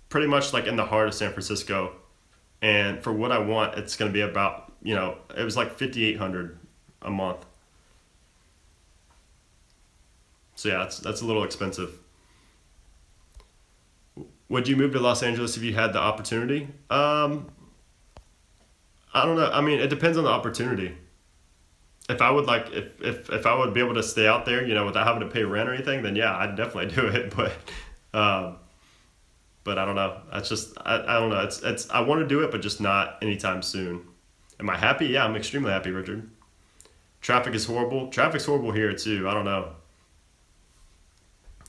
pretty much like in the heart of San Francisco, and for what I want, it's going to be about, it was like 5,800 a month. So yeah, that's a little expensive. Would you move to Los Angeles if you had the opportunity? I don't know. I mean, it depends on the opportunity. If I would like, if I would be able to stay out there, without having to pay rent or anything, then yeah, I'd definitely do it. Um, but I don't know. That's just, I don't know. I want to do it, but just not anytime soon. Am I happy? Yeah, I'm extremely happy, Richard. Traffic is horrible. Traffic's horrible here too. I don't know.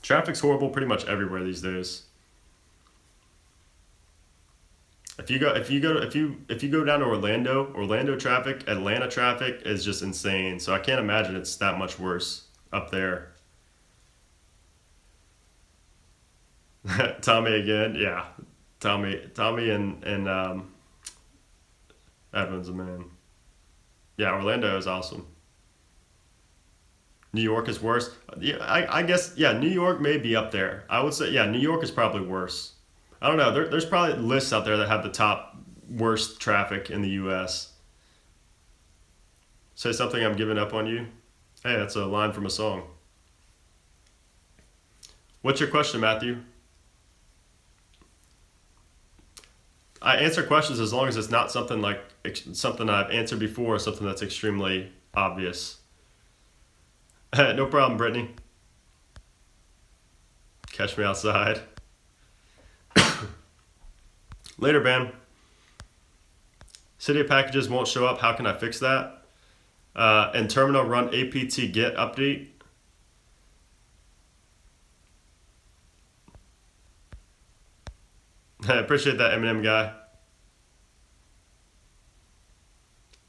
Traffic's horrible pretty much everywhere these days. If you go down to Orlando traffic, Atlanta traffic is just insane. So I can't imagine it's that much worse up there. Tommy again, yeah. Tommy and Evans, man. Yeah, Orlando is awesome. New York is worse. Yeah, I guess, yeah, New York may be up there. I would say, yeah, New York is probably worse. I don't know. There's probably lists out there that have the top worst traffic in the U.S. Say something, I'm giving up on you. Hey, that's a line from a song. What's your question, Matthew? I answer questions as long as it's not something like something I've answered before or something that's extremely obvious. No problem, Brittany. Catch me outside. Later, Ben. Cydia packages won't show up. How can I fix that? In terminal, run apt get update. I appreciate that, Eminem guy.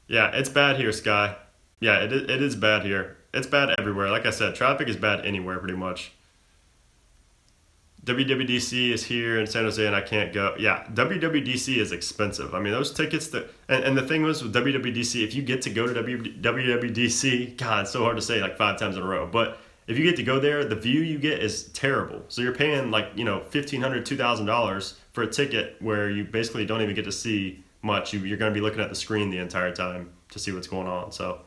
Yeah, it's bad here, Sky. Yeah, it is bad here. It's bad everywhere. Like I said, traffic is bad anywhere pretty much. WWDC is here in San Jose and I can't go. Yeah, WWDC is expensive. I mean, those tickets and the thing was with WWDC, if you get to go to WWDC, God, it's so hard to say like 5 times in a row. But if you get to go there, the view you get is terrible. So you're paying like, $1,500, $2,000 for a ticket where you basically don't even get to see much. You're going to be looking at the screen the entire time to see what's going on. So,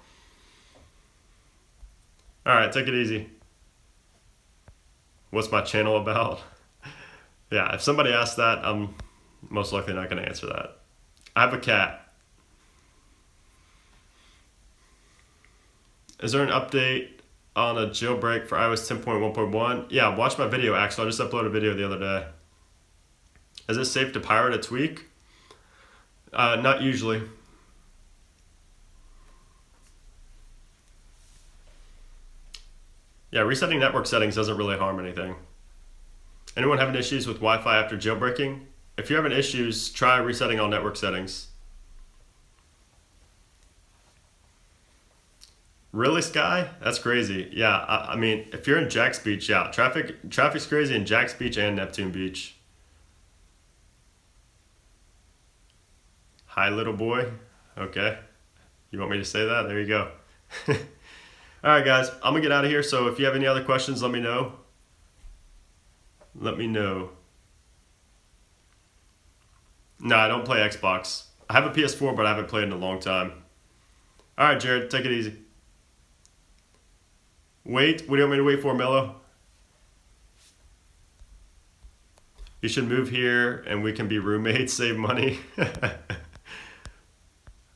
all right, take it easy. What's my channel about? Yeah, if somebody asks that, I'm most likely not going to answer that. I have a cat. Is there an update on a jailbreak for iOS 10.1.1? Yeah, watch my video, Axel. I just uploaded a video the other day. Is it safe to pirate a tweak? Not usually. Yeah, resetting network settings doesn't really harm anything. Anyone having issues with Wi-Fi after jailbreaking? If you're having issues, try resetting all network settings. Really, Sky? That's crazy. Yeah, I mean, if you're in Jack's Beach, yeah, traffic's crazy in Jack's Beach and Neptune Beach. Hi, little boy. Okay. You want me to say that? There you go. All right, guys, I'm going to get out of here. So if you have any other questions, let me know. Let me know. No, I don't play Xbox. I have a PS4, but I haven't played in a long time. All right, Jared, take it easy. Wait, what do you want me to wait for, Mello? You should move here and we can be roommates, save money.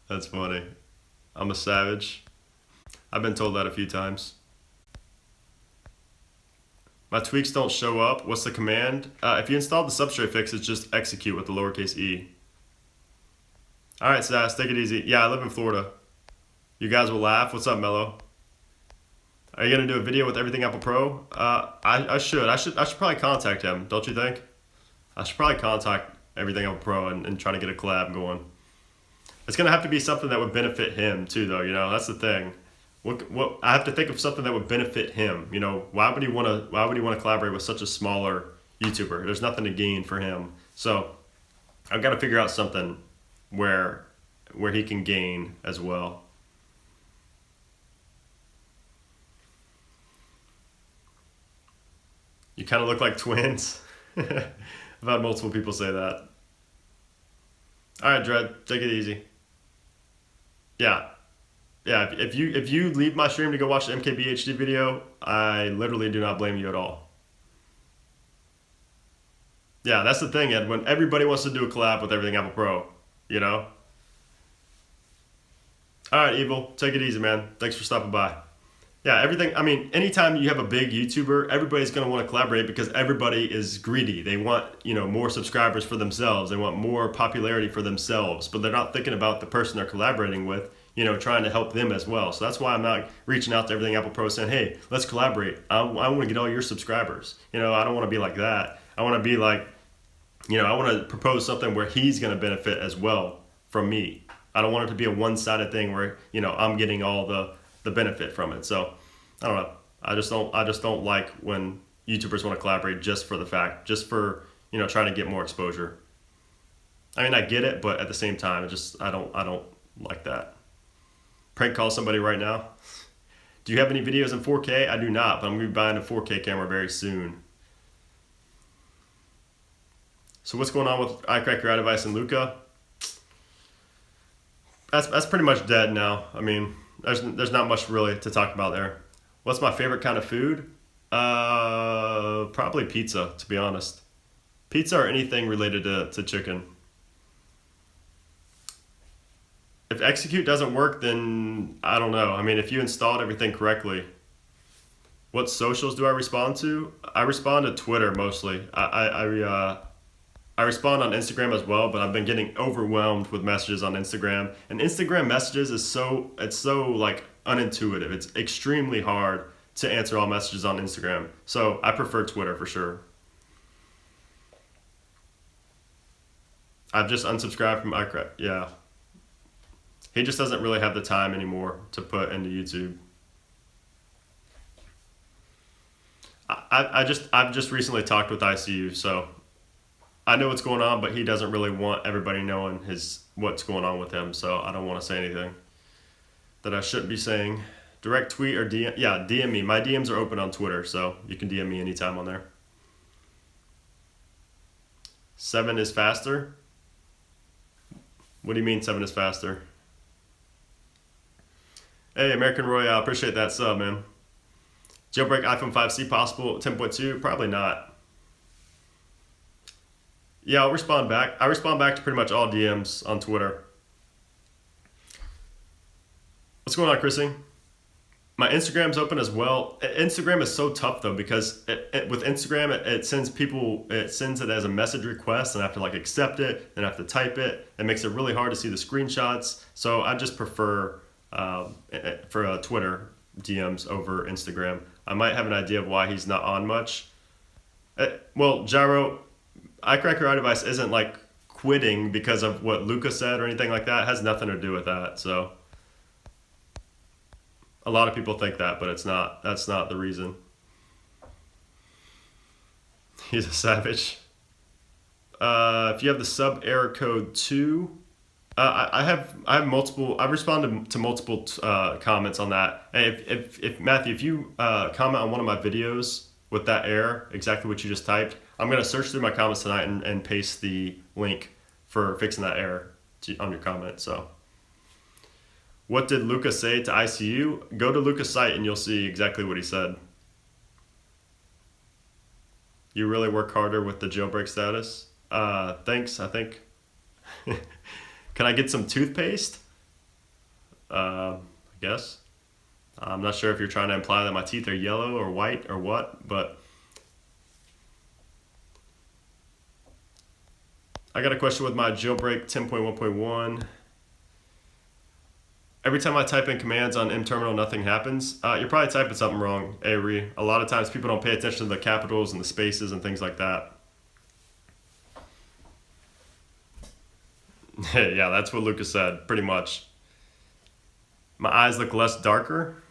That's funny. I'm a savage. I've been told that a few times. My tweaks don't show up. What's the command? If you install the substrate fix, it's just execute with the lowercase e. All right, Sass, take it easy. Yeah, I live in Florida. You guys will laugh. What's up, Mello? Are you gonna do a video with Everything Apple Pro? I should. I should probably contact him. Don't you think? I should probably contact Everything Apple Pro and try to get a collab going. It's gonna have to be something that would benefit him too, though. That's the thing. What I have to think of something that would benefit him. Why would he want to collaborate with such a smaller YouTuber? There's nothing to gain for him. So I've got to figure out something where he can gain as well. You kind of look like twins. I've had multiple people say that. All right, Dread, take it easy. Yeah, yeah. If you leave my stream to go watch the MKBHD video, I literally do not blame you at all. Yeah, that's the thing, Ed. When everybody wants to do a collab with Everything Apple Pro, you know. All right, Evil, take it easy, man. Thanks for stopping by. Yeah, everything. I mean, anytime you have a big YouTuber, everybody's going to want to collaborate because everybody is greedy. They want, more subscribers for themselves. They want more popularity for themselves, but they're not thinking about the person they're collaborating with, trying to help them as well. So that's why I'm not reaching out to Everything Apple Pro saying, hey, let's collaborate. I want to get all your subscribers. I don't want to be like that. I want to be like, I want to propose something where he's going to benefit as well from me. I don't want it to be a one-sided thing where, I'm getting all the benefit from it. So I don't know. I just don't like when YouTubers want to collaborate just for trying to get more exposure. I mean, I get it, but at the same time, I don't like that. Prank call somebody right now. Do you have any videos in 4K? I do not, but I'm going to be buying a 4K camera very soon. So what's going on with iCracker iDevice and Luca? That's pretty much dead now. I mean, there's not much really to talk about there. What's my favorite kind of food? Probably pizza, to be honest. Pizza or anything related to chicken. If execute doesn't work, then I don't know. I mean, if you installed everything correctly. What socials do I respond to? I respond to Twitter mostly. I respond on Instagram as well, but I've been getting overwhelmed with messages on Instagram. And Instagram messages is so like unintuitive. It's extremely hard to answer all messages on Instagram. So I prefer Twitter for sure. I've just unsubscribed from iCrack. Yeah. He just doesn't really have the time anymore to put into YouTube. I've just recently talked with ICU, so I know what's going on, but he doesn't really want everybody knowing what's going on with him, so I don't want to say anything that I shouldn't be saying. Direct tweet or DM? Yeah, DM me. My DMs are open on Twitter, so you can DM me anytime on there. 7 is faster? What do you mean 7 is faster? Hey, American Royale, appreciate that sub, man. Jailbreak iPhone 5C possible, 10.2? Probably not. Yeah, I'll respond back. I respond back to pretty much all DMs on Twitter. What's going on, Chrissy? My Instagram's open as well. Instagram is so tough though because with Instagram it sends it as a message request and I have to like accept it and I have to type it. It makes it really hard to see the screenshots. So I just prefer for Twitter DMs over Instagram. I might have an idea of why he's not on much. Well, Gyro, iCracker iDevice isn't like quitting because of what Luca said or anything like that. It has nothing to do with that. So a lot of people think that, but it's not. That's not the reason. He's a savage. If you have the sub error code 2, I have multiple. I've responded to multiple comments on that. And if Matthew, if you comment on one of my videos with that error, exactly what you just typed, I'm gonna search through my comments tonight and paste the link for fixing that error on your comment. So, what did Luca say to ICU? Go to Luca's site and you'll see exactly what he said. You really work harder with the jailbreak status. Thanks. I think. Can I get some toothpaste? I guess. I'm not sure if you're trying to imply that my teeth are yellow or white or what, but I got a question with my jailbreak 10.1.1. Every time I type in commands on mterminal, nothing happens. You're probably typing something wrong, Avery. A lot of times people don't pay attention to the capitals and the spaces and things like that. Yeah, that's what Lucas said, pretty much. My eyes look less darker.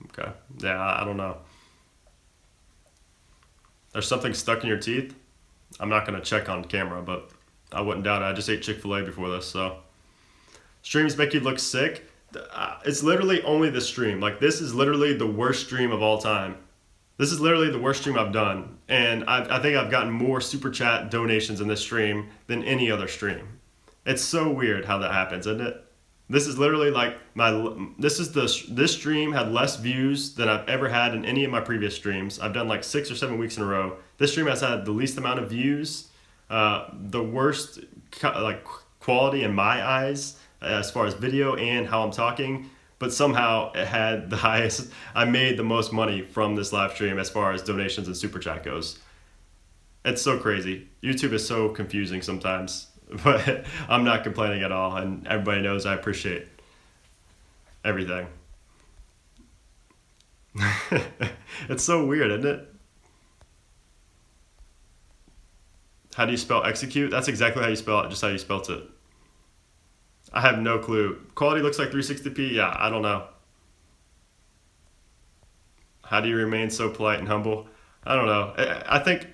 Okay, yeah, I don't know. There's something stuck in your teeth. I'm not gonna check on camera, but I wouldn't doubt it. I just ate Chick-fil-A before this, so. Streams make you look sick. It's literally only the stream. Like, this is literally the worst stream of all time. This is literally the worst stream I've done, and I think I've gotten more super chat donations in this stream than any other stream. It's so weird how that happens, isn't it? This is literally like this stream had less views than I've ever had in any of my previous streams. I've done like 6 or 7 weeks in a row. This stream has had the least amount of views, the worst like quality in my eyes as far as video and how I'm talking. But somehow it had the highest. I made the most money from this live stream as far as donations and super chat goes. It's so crazy. YouTube is so confusing sometimes, but I'm not complaining at all, and everybody knows I appreciate everything. It's so weird, isn't it? How do you spell execute? That's exactly how you spell it, just how you spelt it. I have no clue. Quality looks like 360p? Yeah, I don't know. How do you remain so polite and humble? I don't know. I think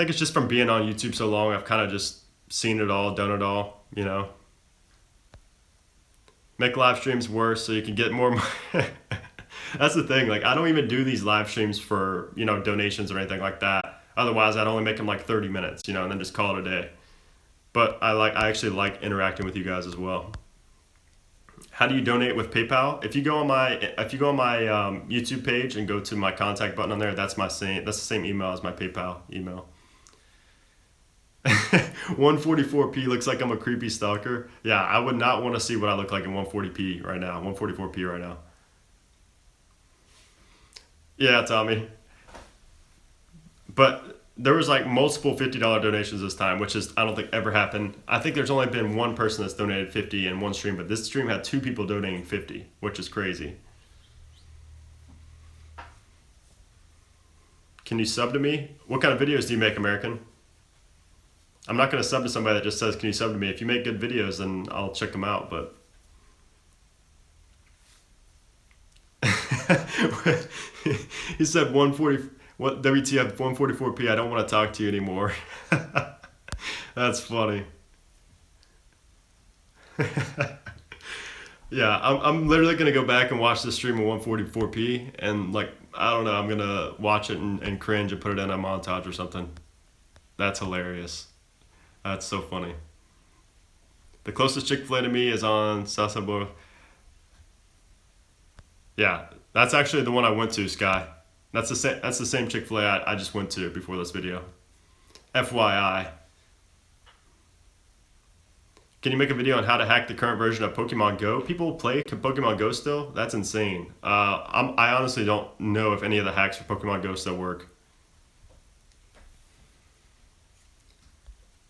it's just from being on YouTube so long, I've kind of just seen it all, done it all, you know. Make live streams worse so you can get more money. That's the thing, like I don't even do these live streams for, donations or anything like that. Otherwise, I'd only make them like 30 minutes, and then just call it a day. But I actually like interacting with you guys as well. How do you donate with PayPal? If you go on my YouTube page and go to my contact button on there, that's the same email as my PayPal email. 144p looks like I'm a creepy stalker. Yeah, I would not want to see what I look like in 140p right now. 144p right now. Yeah, Tommy. But there was like multiple $50 donations this time, which is I don't think ever happened. I think there's only been one person that's donated 50 in one stream, but this stream had 2 people donating 50, which is crazy. Can you sub to me? What kind of videos do you make, American? I'm not going to sub to somebody that just says, can you sub to me? If you make good videos, then I'll check them out, but... He said 140... What, WTF, 144p, I don't want to talk to you anymore. That's funny. Yeah, I'm literally going to go back and watch this stream in 144p, and like, I don't know, I'm going to watch it and cringe and put it in a montage or something. That's hilarious. That's so funny. The closest Chick-fil-A to me is on Sasabo. Yeah, that's actually the one I went to, Sky. That's the same Chick-fil-A I just went to before this video. FYI. Can you make a video on how to hack the current version of Pokemon Go? People play Pokemon Go still? That's insane. I honestly don't know if any of the hacks for Pokemon Go still work.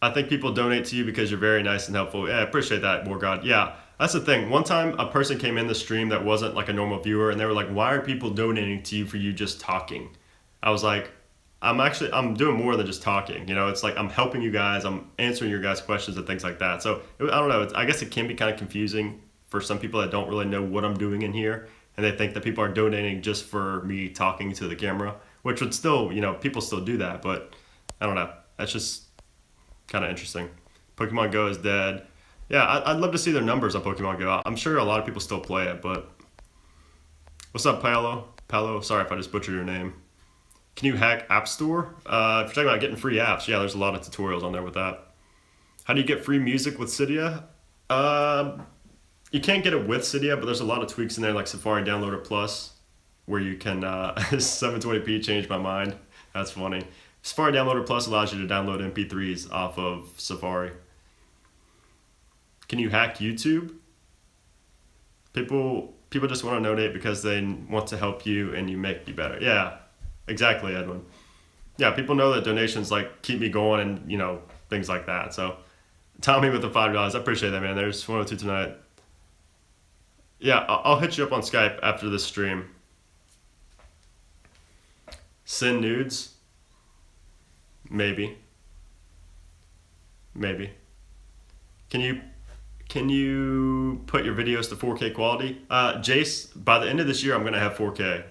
I think people donate to you because you're very nice and helpful. Yeah, I appreciate that, Morgod. Yeah, that's the thing. One time a person came in the stream that wasn't like a normal viewer, and they were like, why are people donating to you for you just talking? I was like, I'm doing more than just talking. It's like I'm helping you guys. I'm answering your guys' questions and things like that. So I don't know. I guess it can be kind of confusing for some people that don't really know what I'm doing in here, and they think that people are donating just for me talking to the camera, which would still, people still do that, but I don't know. That's just kind of interesting. Pokemon Go is dead. Yeah, I'd love to see their numbers on Pokemon Go. I'm sure a lot of people still play it, but... What's up, Paolo? Sorry if I just butchered your name. Can you hack App Store? If you're talking about getting free apps, yeah, there's a lot of tutorials on there with that. How do you get free music with Cydia? You can't get it with Cydia, but there's a lot of tweaks in there, like Safari Downloader Plus, where you can 720p change my mind. That's funny. Safari Downloader Plus allows you to download MP3s off of Safari. Can you hack YouTube? People just want to donate because they want to help you and you make you better. Yeah, exactly, Edwin. Yeah, people know that donations like keep me going and things like that. So, Tommy with the $5, I appreciate that, man. There's 102 tonight. Yeah, I'll hit you up on Skype after this stream. Send nudes. Maybe. Can you put your videos to 4K quality? Jace, by the end of this year, I'm going to have 4K.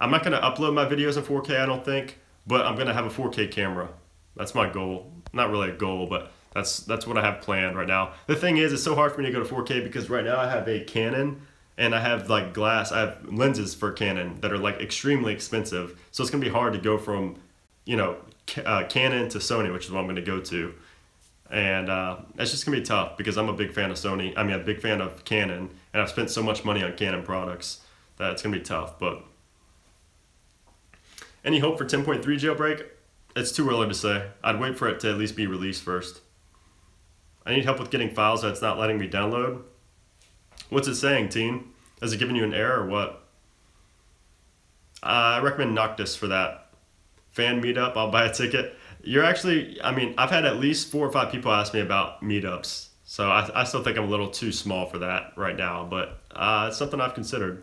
I'm not going to upload my videos in 4K, I don't think, but I'm going to have a 4K camera. That's my goal. Not really a goal, but that's what I have planned right now. The thing is, it's so hard for me to go to 4K because right now I have a Canon, and I have like glass. I have lenses for Canon that are like extremely expensive. So it's gonna be hard to go from, Canon to Sony, which is what I'm gonna go to, and it's just gonna be tough because I'm a big fan of Sony. I mean, a big fan of Canon, and I've spent so much money on Canon products that it's gonna be tough. But any hope for 10.3 jailbreak? It's too early to say. I'd wait for it to at least be released first. I need help with getting files that's not letting me download. What's it saying, teen? Is it giving you an error or what? I recommend Noctis for that. Fan meetup, I'll buy a ticket. I've had at least 4 or 5 people ask me about meetups. So I still think I'm a little too small for that right now, but it's something I've considered.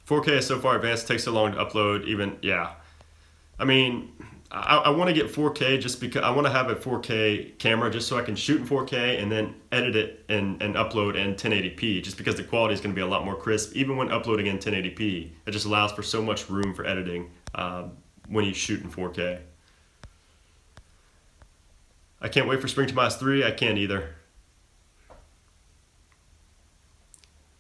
4K is so far advanced, it takes so long to upload even, yeah. I mean, I want to get 4K just because I want to have a 4K camera just so I can shoot in 4K and then edit it and upload in 1080p, just because the quality is going to be a lot more crisp even when uploading in 1080p. It just allows for so much room for editing when you shoot in 4K. I can't wait for Spring Tomas 3. I can't either.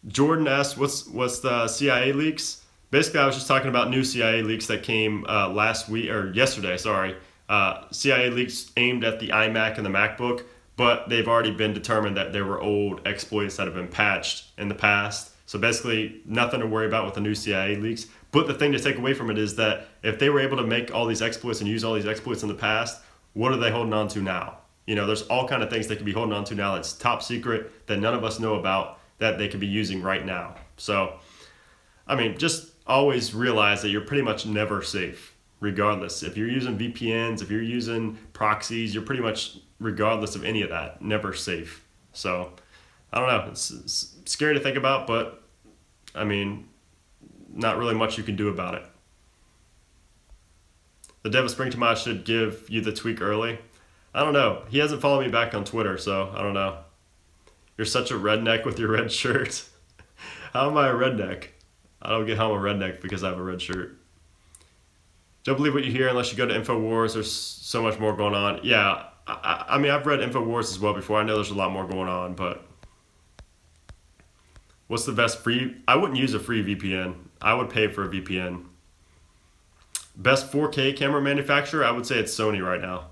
Jordan asked, what's the CIA leaks? Basically, I was just talking about new CIA leaks that came yesterday, sorry. CIA leaks aimed at the iMac and the MacBook, but they've already been determined that there were old exploits that have been patched in the past. So basically, nothing to worry about with the new CIA leaks. But the thing to take away from it is that if they were able to make all these exploits and use all these exploits in the past, what are they holding on to now? There's all kind of things they could be holding on to now that's top secret that none of us know about that they could be using right now. So, just always realize that you're pretty much never safe, regardless. If you're using VPNs, if you're using proxies, you're pretty much, regardless of any of that, never safe. So, I don't know. It's scary to think about, but, not really much you can do about it. The dev of Spring Tomas should give you the tweak early. I don't know. He hasn't followed me back on Twitter, so I don't know. You're such a redneck with your red shirt. How am I a redneck? I don't get how I'm a redneck because I have a red shirt. Don't believe what you hear unless you go to InfoWars. There's so much more going on. Yeah, I've read InfoWars as well before. I know there's a lot more going on, but what's the best free? I wouldn't use a free VPN. I would pay for a VPN. Best 4K camera manufacturer? I would say it's Sony right now.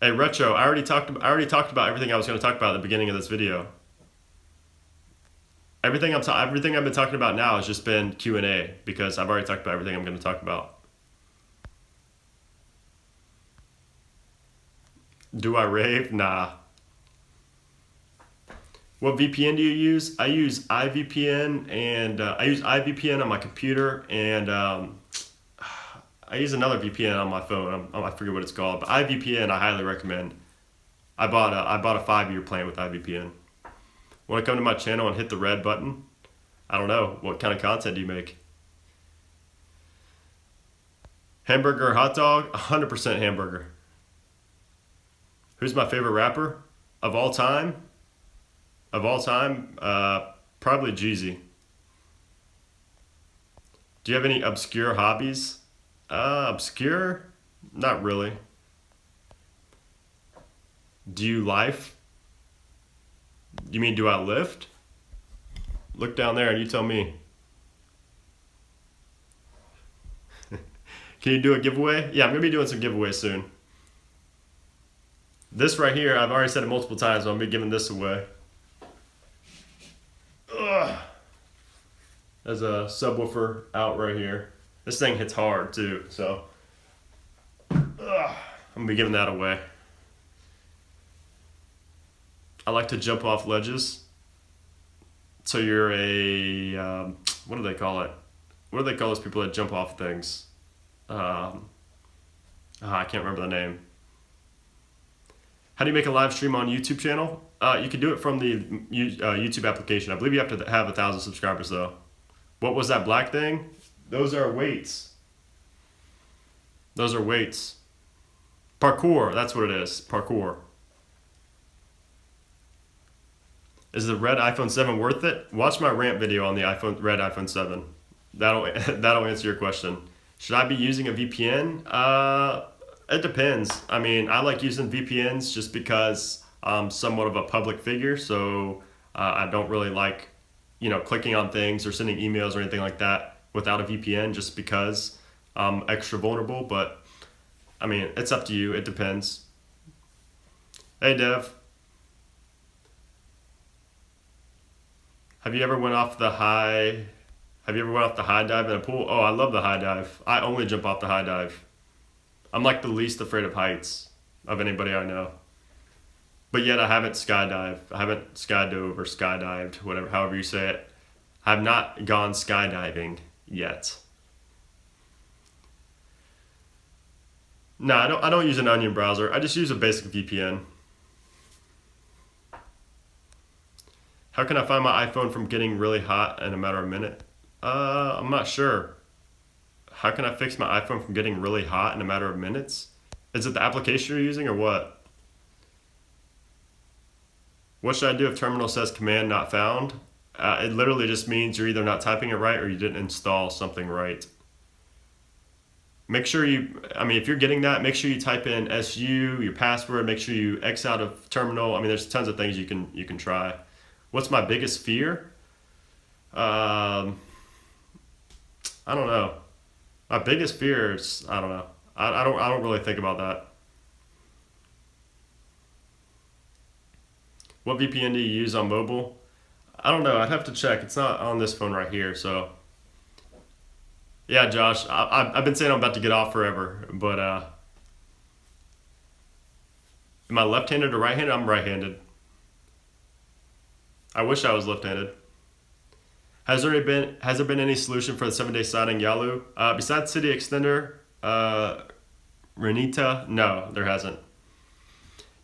Hey, Retro, I already talked about everything I was going to talk about at the beginning of this video. Everything I've been talking about now has just been Q&A because I've already talked about everything I'm going to talk about. Do I rave? Nah. What VPN do you use? I use iVPN, and I use iVPN on my computer, and I use another VPN on my phone. I forget what it's called, but iVPN I highly recommend. I bought a 5-year plan with iVPN. Want to come to my channel and hit the red button? I don't know. What kind of content do you make? Hamburger or hot dog? 100% hamburger. Who's my favorite rapper of all time? Probably Jeezy. Do you have any obscure hobbies? Obscure? Not really. Do you life? You mean do I lift? Look down there and you tell me. Can you do a giveaway? Yeah, I'm going to be doing some giveaways soon. This right here, I've already said it multiple times, so I'm going to be giving this away. Ugh. There's a subwoofer out right here. This thing hits hard too, so I'm going to be giving that away. I like to jump off ledges. So you're a, what do they call it? What do they call those people that jump off things? I can't remember the name. How do you make a live stream on YouTube channel? You can do it from the YouTube application. I believe you have to have 1,000 subscribers though. What was that black thing? Those are weights. Those are weights. Parkour, that's what it is. Parkour. Is the red iPhone 7 worth it? Watch my rant video on the red iPhone 7. That'll answer your question. Should I be using a VPN? It depends. I like using VPNs just because I'm somewhat of a public figure, so I don't really like, clicking on things or sending emails or anything like that without a VPN just because I'm extra vulnerable. But I mean, it's up to you. It depends. Hey, Dev, have you ever went off the high? Have you ever went off the high dive in a pool? Oh, I love the high dive. I only jump off the high dive. I'm like the least afraid of heights of anybody I know. But yet I haven't skydived. I haven't skydove or skydived, whatever, however you say it. I have not gone skydiving yet. No, I don't use an Onion browser. I just use a basic VPN. How can I find my iPhone from getting really hot in a matter of a minute? I'm not sure. How can I fix my iPhone from getting really hot in a matter of minutes? Is it the application you're using or what? What should I do if terminal says command not found? It literally just means you're either not typing it right or you didn't install something right. Make sure if you're getting that, make sure you type in SU, your password, make sure you X out of terminal. I mean, there's tons of things you can try. What's my biggest fear? I don't know. My biggest fear is, I don't know. I don't really think about that. What VPN do you use on mobile? I don't know. I'd have to check. It's not on this phone right here. So yeah, Josh, I've been saying I'm about to get off forever, but am I left-handed or right-handed? I'm right-handed. I wish I was left-handed. Has there been any solution for the 7-day signing Yalu? Besides Cydia Extender, Renita? No, there hasn't.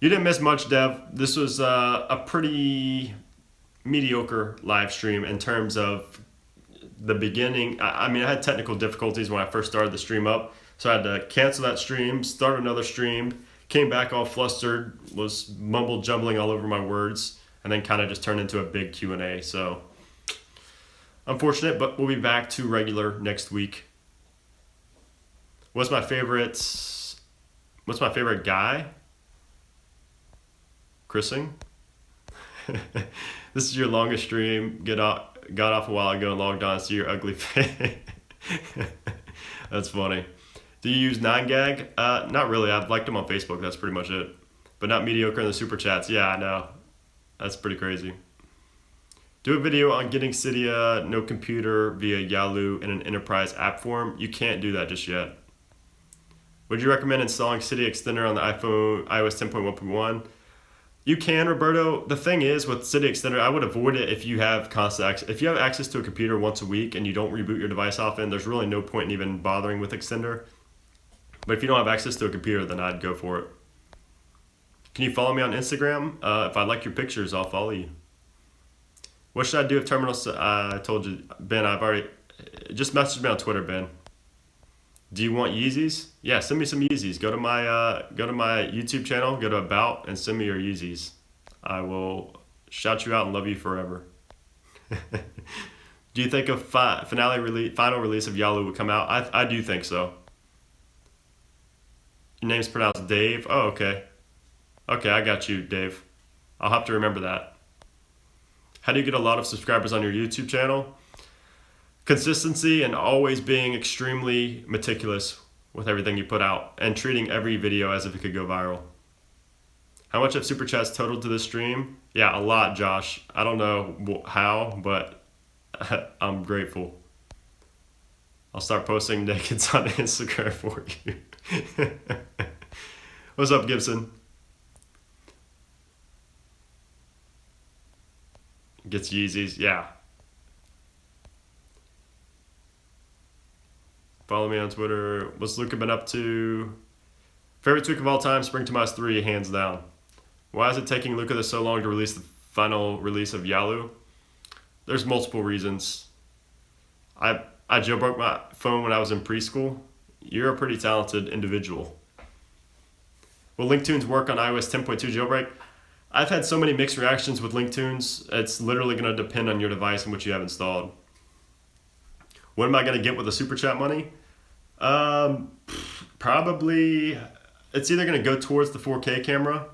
You didn't miss much, Dev. This was a pretty mediocre live stream in terms of the beginning. I mean, I had technical difficulties when I first started the stream up, so I had to cancel that stream, start another stream, came back all flustered, was mumble jumbling all over my words, and then kind of just turned into a big Q&A. So unfortunate, but we'll be back to regular next week. What's my favorite guy? Chrising. This is your longest stream. Got off a while ago and logged on. See your ugly face. That's funny. Do you use 9gag? Not really. I've liked him on Facebook. That's pretty much it. But not mediocre in the super chats. Yeah, I know. That's pretty crazy. Do a video on getting Cydia no computer via Yalu in an enterprise app form. You can't do that just yet. Would you recommend installing Cydia Extender on the iPhone iOS 10.1.1? You can, Roberto. The thing is with Cydia Extender, I would avoid it if you have constant access. If you have access to a computer once a week and you don't reboot your device often, there's really no point in even bothering with Extender. But if you don't have access to a computer, then I'd go for it. Can you follow me on Instagram? If I like your pictures, I'll follow you. What should I do if terminal? I told you, Ben. I've already just messaged me on Twitter, Ben. Do you want Yeezys? Yeah, send me some Yeezys. Go to my YouTube channel, go to About, and send me your Yeezys. I will shout you out and love you forever. Do you think a final release of Yalu would come out? I do think so. Your name's pronounced Dave. Oh, okay. Okay, I got you, Dave. I'll have to remember that. How do you get a lot of subscribers on your YouTube channel? Consistency and always being extremely meticulous with everything you put out and treating every video as if it could go viral. How much have Super Chats totaled to this stream? Yeah, a lot, Josh. I don't know how, but I'm grateful. I'll start posting nakeds on Instagram for you. What's up, Gibson? Gets Yeezys, yeah. Follow me on Twitter. What's Luca been up to? Favorite tweak of all time, Spring Tomas 3, hands down. Why is it taking Luca so long to release the final release of Yalu? There's multiple reasons. I jailbroke my phone when I was in preschool. You're a pretty talented individual. Will LinkTunes work on iOS 10.2 jailbreak? I've had so many mixed reactions with LinkTunes. It's literally going to depend on your device and what you have installed. What am I going to get with the Super Chat money? Probably, it's either going to go towards the 4K camera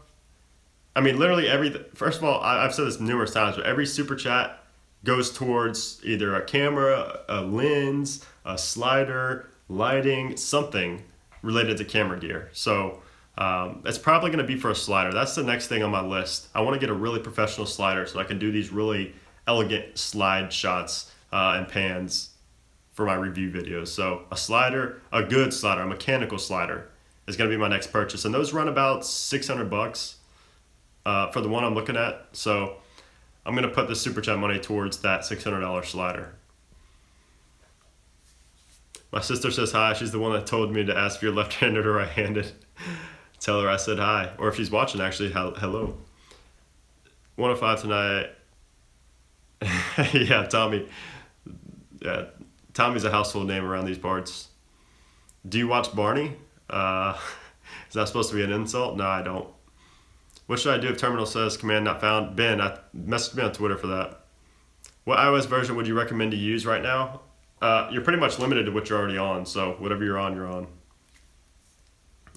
I mean, literally everything. First of all, I've said this numerous times, but every super chat goes towards either a camera, a lens, a slider, lighting, something related to camera gear. So it's probably going to be for a slider. That's the next thing on my list. I want to get a really professional slider so I can do these really elegant slide shots and pans for my review videos. So a slider, a good slider, a mechanical slider is going to be my next purchase. And those run about $600 for the one I'm looking at. So I'm going to put the super chat money towards that $600 slider. My sister says hi. She's the one that told me to ask if you're left-handed or right-handed. Tell her I said hi. Or if she's watching, actually, hello. 105 tonight. Yeah, Tommy. Yeah, Tommy's a household name around these parts. Do you watch Barney? Is that supposed to be an insult? No, I don't. What should I do if terminal says command not found? Ben, message me on Twitter for that. What iOS version would you recommend to use right now? You're pretty much limited to what you're already on, so whatever you're on, you're on.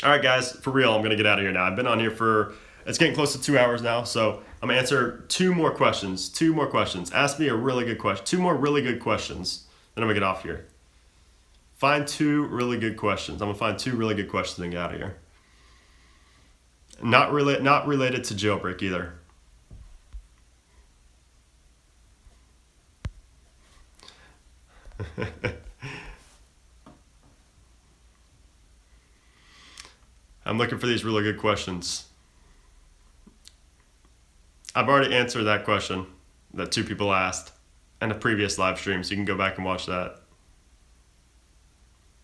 All right, guys, for real, I'm going to get out of here now. I've been on here it's getting close to 2 hours now, so I'm going to answer two more questions. Ask me a really good question. Two more really good questions, then I'm going to get off here. Find two really good questions. I'm going to find two really good questions and get out of here. Not related to jailbreak either. I'm looking for these really good questions. I've already answered that question that two people asked in a previous live stream, so you can go back and watch that.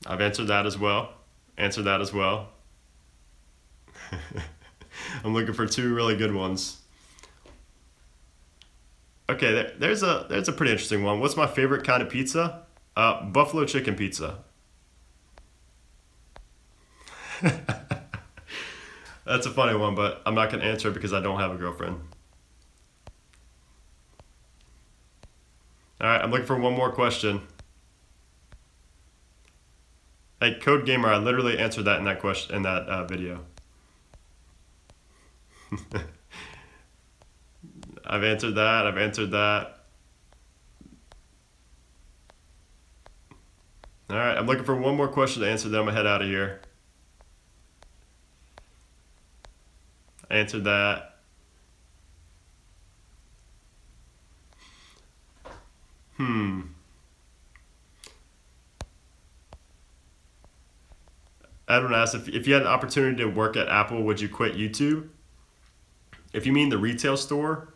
I've answered that as well. I'm looking for two really good ones. Okay, there's a pretty interesting one. What's my favorite kind of pizza? Buffalo chicken pizza. That's a funny one, but I'm not going to answer it because I don't have a girlfriend. All right, I'm looking for one more question. Hey, Code Gamer, I literally answered that in that question in that video. I've answered that. All right, I'm looking for one more question to answer, then I'm going to head out of here. I answered that. Edwin asked, if you had an opportunity to work at Apple, would you quit YouTube? If you mean the retail store,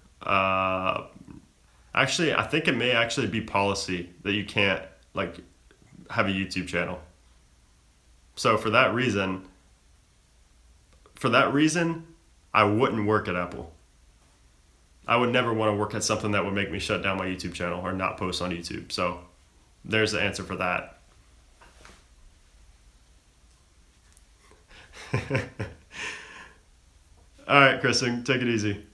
actually, I think it may actually be policy that you can't have a YouTube channel. So for that reason, I wouldn't work at Apple. I would never want to work at something that would make me shut down my YouTube channel or not post on YouTube. So there's the answer for that. All right, Kristen, take it easy.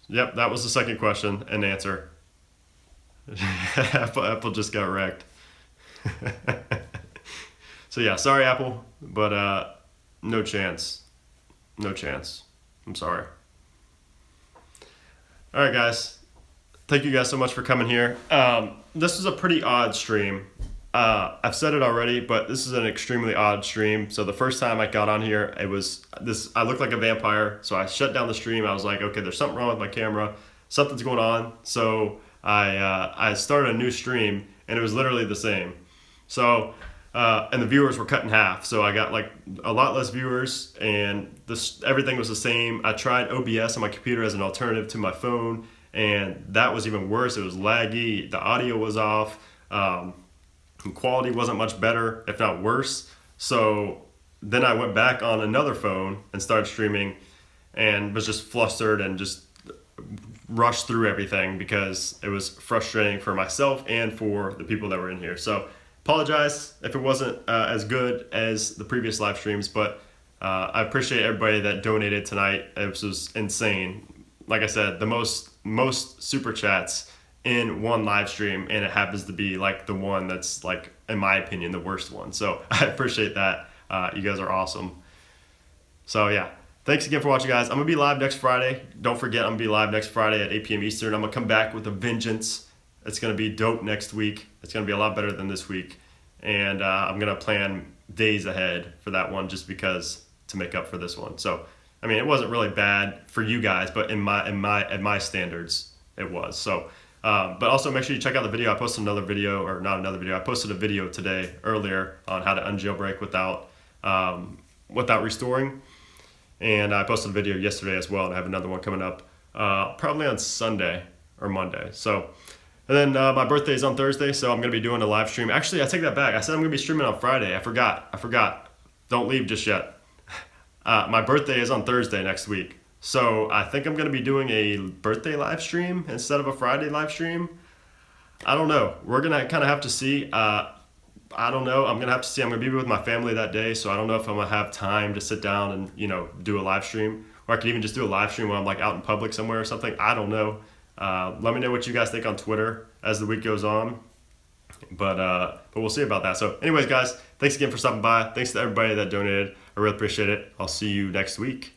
Yep, that was the second question and answer. Apple just got wrecked. So yeah, sorry Apple, but no chance. I'm sorry. All right, guys. Thank you guys so much for coming here. This was a pretty odd stream. I've said it already, but this is an extremely odd stream. So the first time I got on here, I looked like a vampire. So I shut down the stream. I was like, okay, there's something wrong with my camera. Something's going on. So I started a new stream, and it was literally the same. So and the viewers were cut in half. So I got a lot less viewers, and everything was the same. I tried OBS on my computer as an alternative to my phone, and that was even worse. It was laggy. The audio was off. Quality wasn't much better, if not worse. So then I went back on another phone and started streaming, and was just flustered and just rushed through everything because it was frustrating for myself and for the people that were in here. So apologize if it wasn't as good as the previous live streams, but I appreciate everybody that donated tonight. It was insane. Like I said, the most super chats in one live stream, and it happens to be like the one that's like, in my opinion, the worst one. So I appreciate that. You guys are awesome. So yeah, thanks again for watching, guys. I'm gonna be live next Friday. Don't forget, I'm gonna be live next Friday at 8 p.m. Eastern. I'm gonna come back with a vengeance. It's gonna be dope next week. It's gonna be a lot better than this week, and I'm gonna plan days ahead for that one, just because to make up for this one. So I mean, it wasn't really bad for you guys, but at my standards, it was. So. But also make sure you check out the video. I posted another video, or not another video. I posted a video today earlier on how to unjailbreak without restoring, and I posted a video yesterday as well, and I have another one coming up probably on Sunday or Monday. So, and then my birthday is on Thursday, so I'm gonna be doing a live stream. Actually, I take that back. I said I'm gonna be streaming on Friday. I forgot. Don't leave just yet. My birthday is on Thursday next week. So I think I'm going to be doing a birthday live stream instead of a Friday live stream. I don't know. We're going to kind of have to see. I don't know. I'm going to have to see. I'm going to be with my family that day, so I don't know if I'm going to have time to sit down and, do a live stream. Or I could even just do a live stream when I'm like out in public somewhere or something. I don't know. Let me know what you guys think on Twitter as the week goes on. But we'll see about that. So anyways, guys, thanks again for stopping by. Thanks to everybody that donated. I really appreciate it. I'll see you next week.